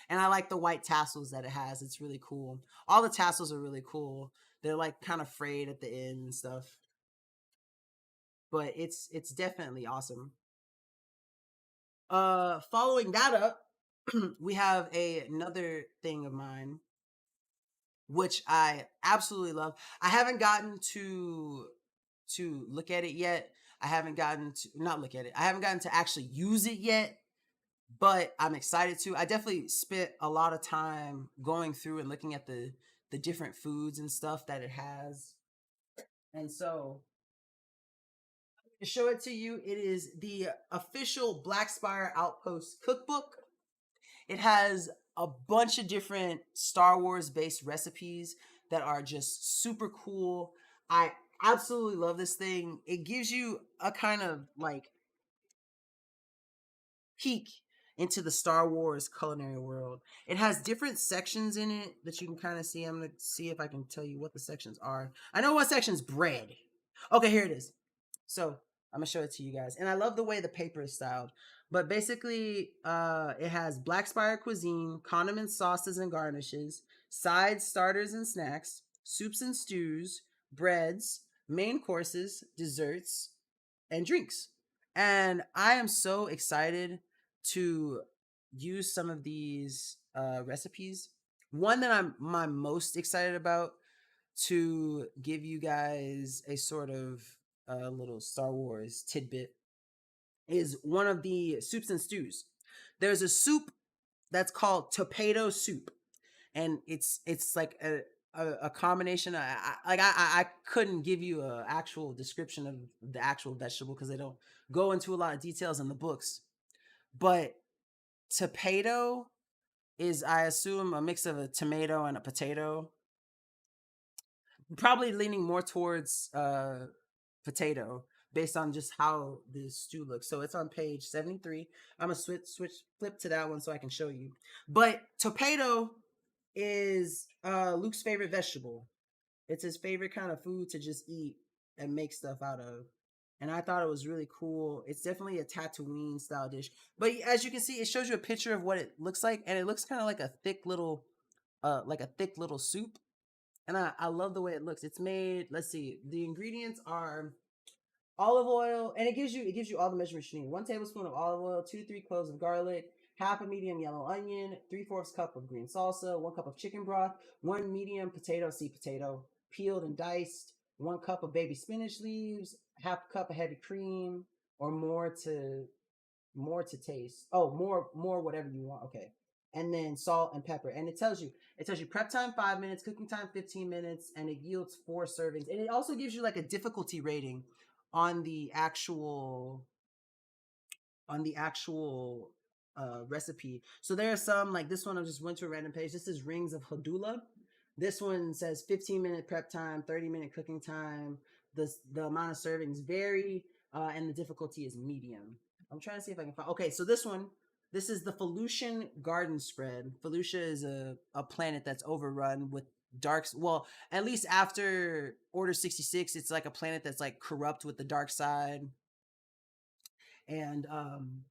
And I like the white tassels that it has. It's really cool. All the tassels are really cool. They're like kind of frayed at the end and stuff. But it's definitely awesome. Following that up, we have another thing of mine, which I absolutely love. I haven't gotten to look at it yet. I haven't gotten to actually use it yet, but I'm excited to. I definitely spent a lot of time going through and looking at the different foods and stuff that it has. And so to show it to you, it is the official Black Spire Outpost cookbook. It has a bunch of different Star Wars based recipes that are just super cool. I absolutely love this thing. It gives you a kind of like peek into the Star Wars culinary world. It has different sections in it that you can kind of see. I'm going to see if I can tell you what the sections are. I know what section's bread. Okay, here it is. So I'm going to show it to you guys. And I love the way the paper is styled. But basically, it has Black Spire cuisine, condiments, sauces, and garnishes, sides, starters, and snacks, soups and stews, breads, main courses, desserts, and drinks. And I am so excited to use some of these recipes. One that I'm most excited about to give you guys a sort of little Star Wars tidbit is one of the soups and stews. There's a soup that's called Topato Soup, and it's like a combination. I couldn't give you an actual description of the actual vegetable because they don't go into a lot of details in the books. But Topato is, I assume, a mix of a tomato and a potato. Probably leaning more towards potato based on just how the stew looks. So it's on page 73. I'm gonna flip to that one so I can show you. But Topato is Luke's favorite vegetable. It's his favorite kind of food to just eat and make stuff out of. And I thought it was really cool. It's definitely a Tatooine style dish. But as you can see, it shows you a picture of what it looks like, and it looks kind of like a thick little soup. And I love the way it looks. It's made, let's see, the ingredients are olive oil, and it gives you all the measurements you need. 1 tablespoon of olive oil, 2 to 3 cloves of garlic, half a medium yellow onion, 3/4 cup of green salsa, 1 cup of chicken broth, 1 medium sweet potato, peeled and diced, 1 cup of baby spinach leaves, half a cup of heavy cream, or more to taste. Oh, more whatever you want. Okay. And then salt and pepper. And it tells you prep time 5 minutes, cooking time 15 minutes, and it yields 4 servings. And it also gives you like a difficulty rating on the actual recipe. So there are some, like this one, I just went to a random page. This is Rings of Hadula. This one says 15-minute prep time, 30-minute cooking time. The amount of servings vary, and the difficulty is medium. I'm trying to see if I can find. Okay, so this is the Felucian garden spread. Felucia is a planet that's overrun with darks. Well, at least after Order 66, it's like a planet that's like corrupt with the dark side, and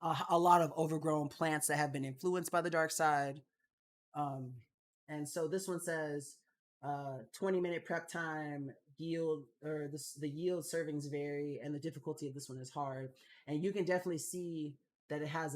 a lot of overgrown plants that have been influenced by the dark side. And so this one says 20-minute prep time, yield, or the yield servings vary, and the difficulty of this one is hard. And you can definitely see that it has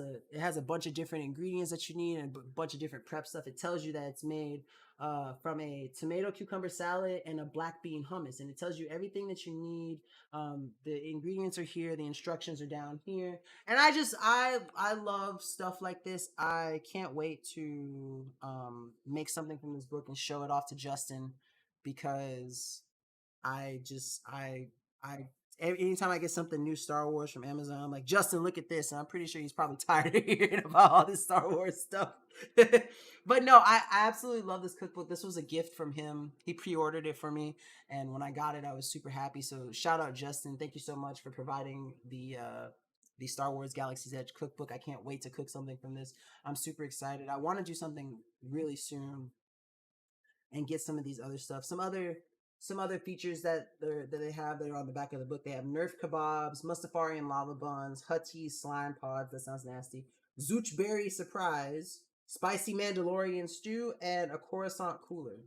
a bunch of different ingredients that you need and a bunch of different prep stuff. It tells you that it's made from a tomato cucumber salad and a black bean hummus, and it tells you everything that you need. The ingredients are here, the instructions are down here, and I love stuff like this. I can't wait to make something from this book and show it off to Justin, because anytime I get something new Star Wars from Amazon, I'm like, Justin, look at this. And I'm pretty sure he's probably tired of hearing about all this Star Wars stuff. But no, I absolutely love this cookbook. This was a gift from him. He pre-ordered it for me, and when I got it, I was super happy. So shout out Justin. Thank you so much for providing the Star Wars Galaxy's Edge cookbook. I can't wait to cook something from this. I'm super excited. I want to do something really soon and get some of these other stuff. Some other features that they have that are on the back of the book. They have Nerf kebabs, Mustafarian lava buns, Huttese slime pods. That sounds nasty. Zooch berry surprise, spicy Mandalorian stew, and a Coruscant cooler.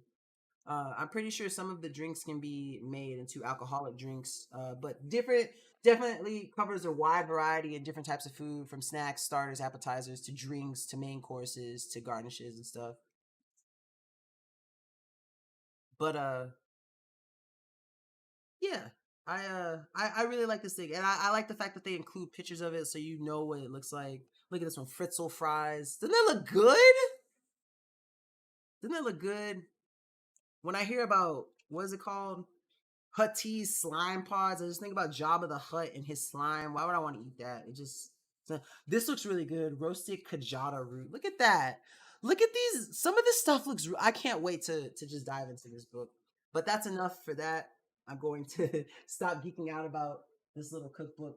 I'm pretty sure some of the drinks can be made into alcoholic drinks, but definitely covers a wide variety of different types of food, from snacks, starters, appetizers, to drinks, to main courses, to garnishes and stuff. But yeah, I really like this thing, and I like the fact that they include pictures of it, so you know what it looks like. Look at this one, Fritzel fries. Doesn't that look good? Doesn't that look good? When I hear about, what is it called, Huttese slime pods, I just think about Jabba the Hutt and his slime. Why would I want to eat that? This looks really good. Roasted Kajata root. Look at that. Look at these. Some of this stuff looks. I can't wait to just dive into this book. But that's enough for that. I'm going to stop geeking out about this little cookbook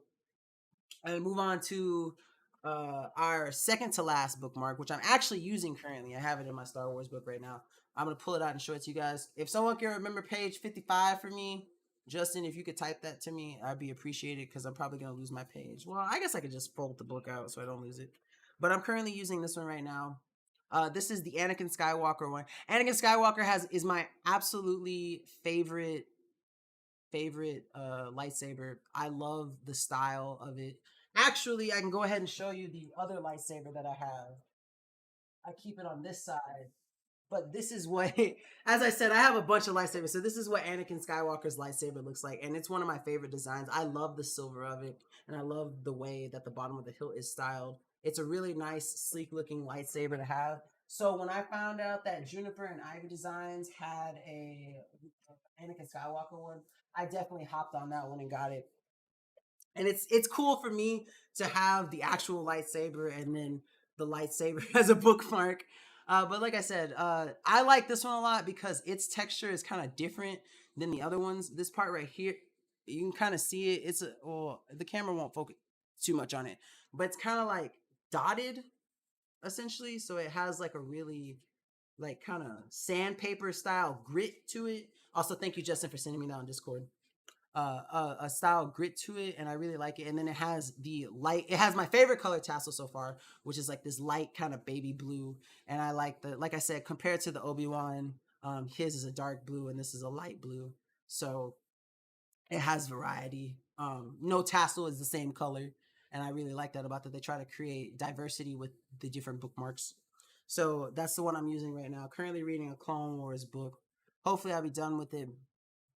and move on to our second to last bookmark, which I'm actually using currently. I have it in my Star Wars book right now. I'm going to pull it out and show it to you guys. If someone can remember page 55 for me, Justin, if you could type that to me, I'd be appreciated, because I'm probably going to lose my page. Well, I guess I could just fold the book out so I don't lose it. But I'm currently using this one right now. This is the Anakin Skywalker one. Anakin Skywalker is my absolutely favorite lightsaber. I love the style of it. Actually, I can go ahead and show you the other lightsaber that I have. I keep it on this side. But this is what, as I said, I have a bunch of lightsabers. So this is what Anakin Skywalker's lightsaber looks like. And it's one of my favorite designs. I love the silver of it. And I love the way that the bottom of the hilt is styled. It's a really nice, sleek looking lightsaber to have. So when I found out that Juniper and Ivy Designs had a Anakin Skywalker one, I definitely hopped on that one and got it. And it's cool for me to have the actual lightsaber and then the lightsaber as a bookmark. But like I said, I like this one a lot because its texture is kind of different than the other ones. This part right here, you can kind of see it. The camera won't focus too much on it, but it's kind of like dotted, essentially. So it has like a really like kind of sandpaper style grit to it. Also, thank you, Justin, for sending me that on Discord. A style grit to it, and I really like it. And then it has it has my favorite color tassel so far, which is like this light kind of baby blue. And I like like I said, compared to the Obi-Wan, his is a dark blue and this is a light blue. So it has variety. No tassel is the same color. and I really like that about that. They try to create diversity with the different bookmarks. So that's the one I'm using right now. Currently reading a Clone Wars book. Hopefully I'll be done with it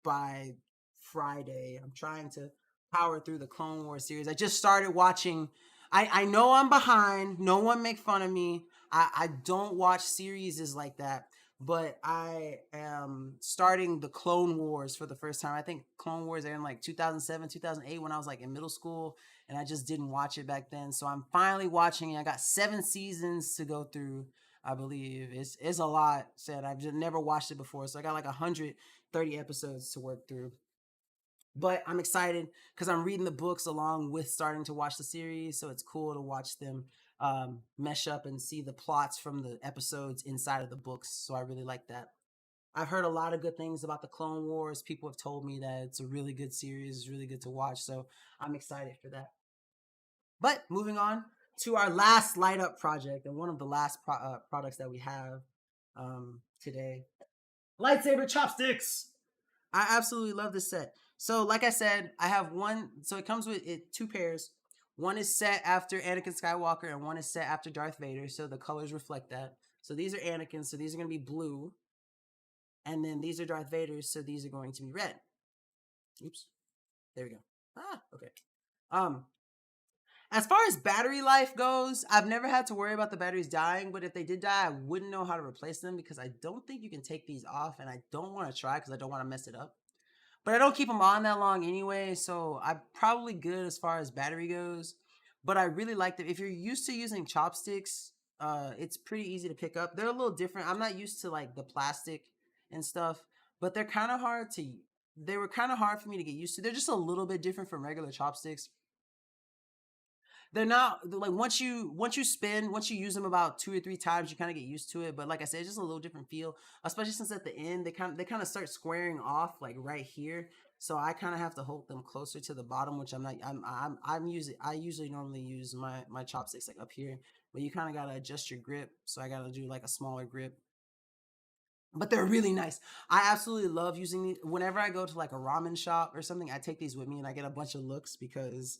by Friday. I'm trying to power through the Clone Wars series. I just started watching. I know I'm behind. No one make fun of me. I don't watch series like that, but I am starting the Clone Wars for the first time. I think Clone Wars aired in like 2007, 2008 when I was like in middle school, and I just didn't watch it back then. So I'm finally watching it. I got 7 seasons to go through. I believe it's a lot. Said I've just never watched it before, so I got like 130 episodes to work through. But I'm excited because I'm reading the books along with starting to watch the series, so it's cool to watch them mesh up and see the plots from the episodes inside of the books. So I really like that. I've heard a lot of good things about the Clone Wars. People have told me that it's a really good series, it's really good to watch. So I'm excited for that. But moving on to our last light up project and one of the last products that we have today, Lightsaber Chopsticks. I absolutely love this set. So, like I said, I have one. So it comes with 2 pairs. One is set after Anakin Skywalker, and one is set after Darth Vader. So the colors reflect that. So these are Anakin. So these are going to be blue, and then these are Darth Vader's. So these are going to be red. Oops, there we go. Okay. As far as battery life goes, I've never had to worry about the batteries dying, but if they did die, I wouldn't know how to replace them because I don't think you can take these off, and I don't want to try because I don't want to mess it up. But I don't keep them on that long anyway, so I'm probably good as far as battery goes. But I really like them. If you're used to using chopsticks, it's pretty easy to pick up. They're a little different. I'm not used to like the plastic and stuff, but they're kind of hard to. They were kind of hard for me to get used to. They're just a little bit different from regular chopsticks. They're not like once you use them about 2 or 3 times, you kind of get used to it. But like I said, it's just a little different feel, especially since at the end they kind of start squaring off like right here. So I kind of have to hold them closer to the bottom, which I'm not. I'm using. I usually normally use my chopsticks like up here, but you kind of gotta adjust your grip. So I gotta do like a smaller grip. But they're really nice. I absolutely love using these. Whenever I go to like a ramen shop or something, I take these with me and I get a bunch of looks because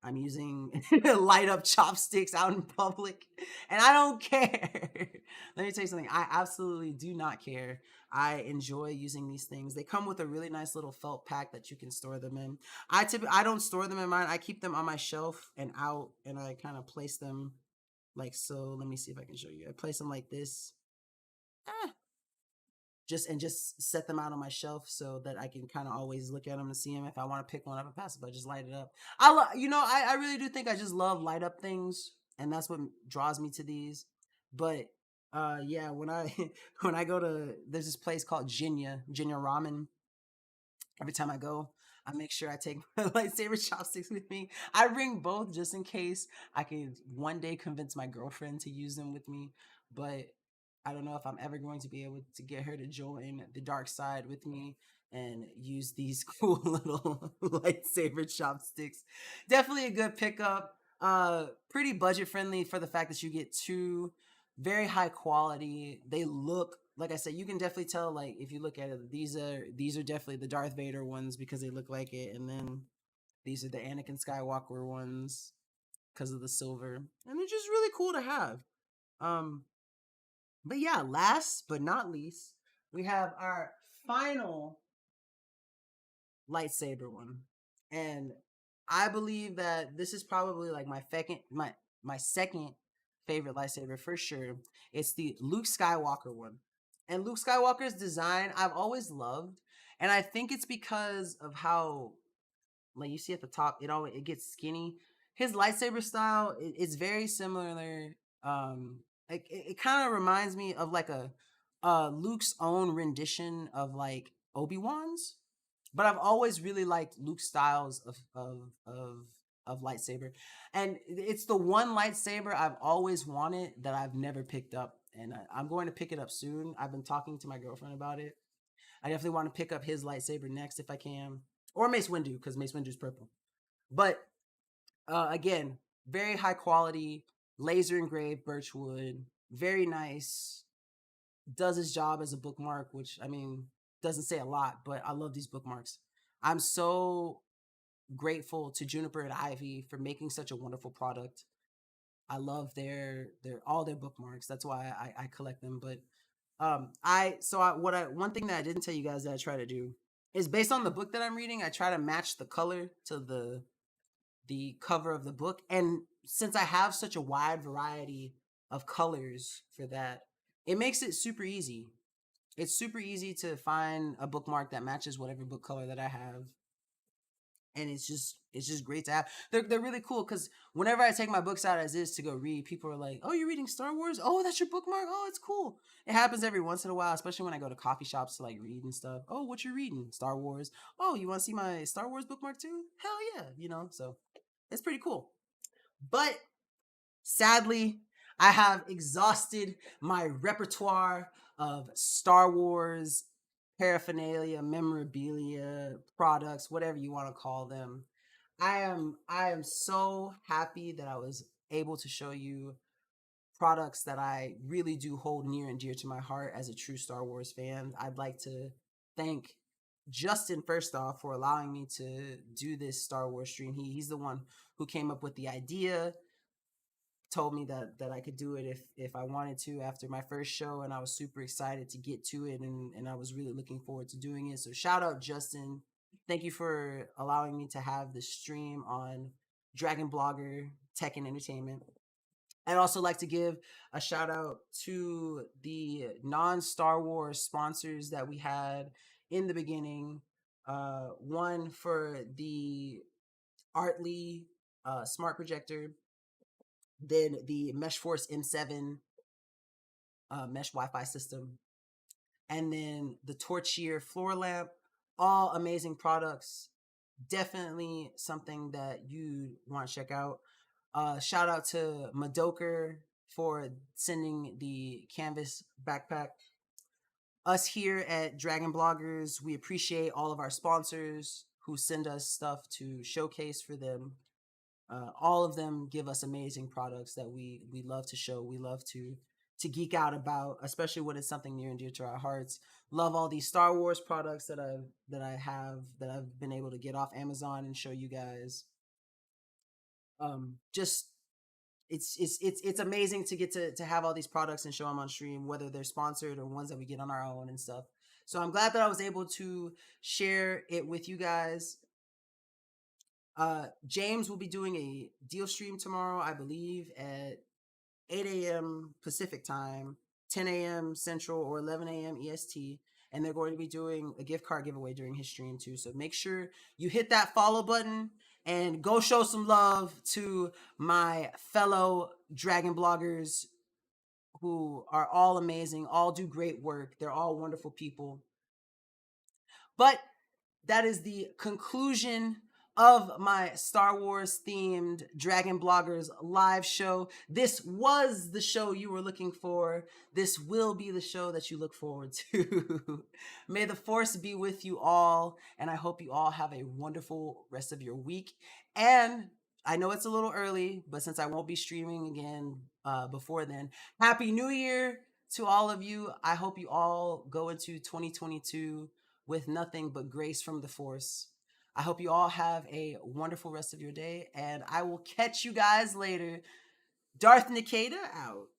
I'm using light up chopsticks out in public and I don't care. Let me tell you something. I absolutely do not care. I enjoy using these things. They come with a really nice little felt pack that you can store them in. I don't store them in mine. I keep them on my shelf and out, and I kind of place them like so. Let me see if I can show you. I place them like this. Just set them out on my shelf so that I can kind of always look at them and see them. If I want to pick one up and pass it, but just light it up. I really do think I just love light up things, and that's what draws me to these. But yeah, when I when I go to there's this place called Jinya Ramen. Every time I go, I make sure I take my lightsaber chopsticks with me. I bring both just in case I can one day convince my girlfriend to use them with me, but I don't know if I'm ever going to be able to get her to join the dark side with me and use these cool little lightsaber chopsticks. Definitely a good pickup. Pretty budget friendly for the fact that you get 2 very high quality. They look like I said, you can definitely tell like if you look at it, these are definitely the Darth Vader ones because they look like it, and then these are the Anakin Skywalker ones because of the silver, and they're just really cool to have. But yeah, last but not least, we have our final lightsaber one. And I believe that this is probably like my second favorite lightsaber for sure. It's the Luke Skywalker one. And Luke Skywalker's design I've always loved. And I think it's because of how like you see at the top, it gets skinny. His lightsaber style is very similar. It kind of reminds me of like a Luke's own rendition of like Obi-Wan's, but I've always really liked Luke's styles of lightsaber, and it's the one lightsaber I've always wanted that I've never picked up, and I'm going to pick it up soon. I've been talking to my girlfriend about it. I definitely want to pick up his lightsaber next if I can, or Mace Windu because Mace Windu's purple. But again, very high quality, laser engraved birchwood, very nice. Does his job as a bookmark, which I mean doesn't say a lot, but I love these bookmarks. I'm so grateful to Juniper and Ivy for making such a wonderful product. I love their all their bookmarks. That's why I collect them. But one thing that I didn't tell you guys that I try to do is, based on the book that I'm reading, I try to match the color to the cover of the book. And since I have such a wide variety of colors for that, it makes it super easy. It's super easy to find a bookmark that matches whatever book color that I have. And it's just great to have. They're really cool because whenever I take my books out as is to go read, people are like, "Oh, you're reading Star Wars? Oh, that's your bookmark? Oh, it's cool." It happens every once in a while, especially when I go to coffee shops to like read and stuff. "Oh, what you reading? Star Wars? Oh, you want to see my Star Wars bookmark too? Hell yeah!" So it's pretty cool. But sadly, I have exhausted my repertoire of Star Wars paraphernalia, memorabilia, products, whatever you want to call them. I am so happy that I was able to show you products that I really do hold near and dear to my heart as a true Star Wars fan. I'd like to thank Justin first off for allowing me to do this Star Wars stream. He's the one who came up with the idea, told me that I could do it if I wanted to after my first show, and I was super excited to get to it, and I was really looking forward to doing it. So shout out Justin. Thank you for allowing me to have the stream on Dragon Blogger Tech and Entertainment. I'd also like to give a shout out to the non-Star Wars sponsors that we had in the beginning. One for the Artly smart projector, then the Meshforce M7 mesh Wi-Fi system, and then the Torchier floor lamp. All amazing products. Definitely something that you want to check out. Shout out to Madoka for sending the canvas backpack. Us here at Dragon Bloggers, we appreciate all of our sponsors who send us stuff to showcase for them. All of them give us amazing products that we love to show. We love to geek out about, especially when it's something near and dear to our hearts. Love all these Star Wars products that I've been able to get off Amazon and show you guys. Just it's amazing to get to have all these products and show them on stream, whether they're sponsored or ones that we get on our own and stuff. So I'm glad that I was able to share it with you guys. James will be doing a deal stream tomorrow, I believe, at 8 a.m. Pacific time, 10 a.m. Central, or 11 a.m. EST. And they're going to be doing a gift card giveaway during his stream too. So make sure you hit that follow button and go show some love to my fellow Dragon bloggers who are all amazing, all do great work. They're all wonderful people. But that is the conclusion of my Star Wars themed Dragon Bloggers live show. This was the show you were looking for. This will be the show that you look forward to. May the Force be with you all, and I hope you all have a wonderful rest of your week. And I know it's a little early, but since I won't be streaming again before then, Happy New Year to all of you. I hope you all go into 2022 with nothing but grace from the Force. I hope you all have a wonderful rest of your day, and I will catch you guys later. Darth Nikeda out.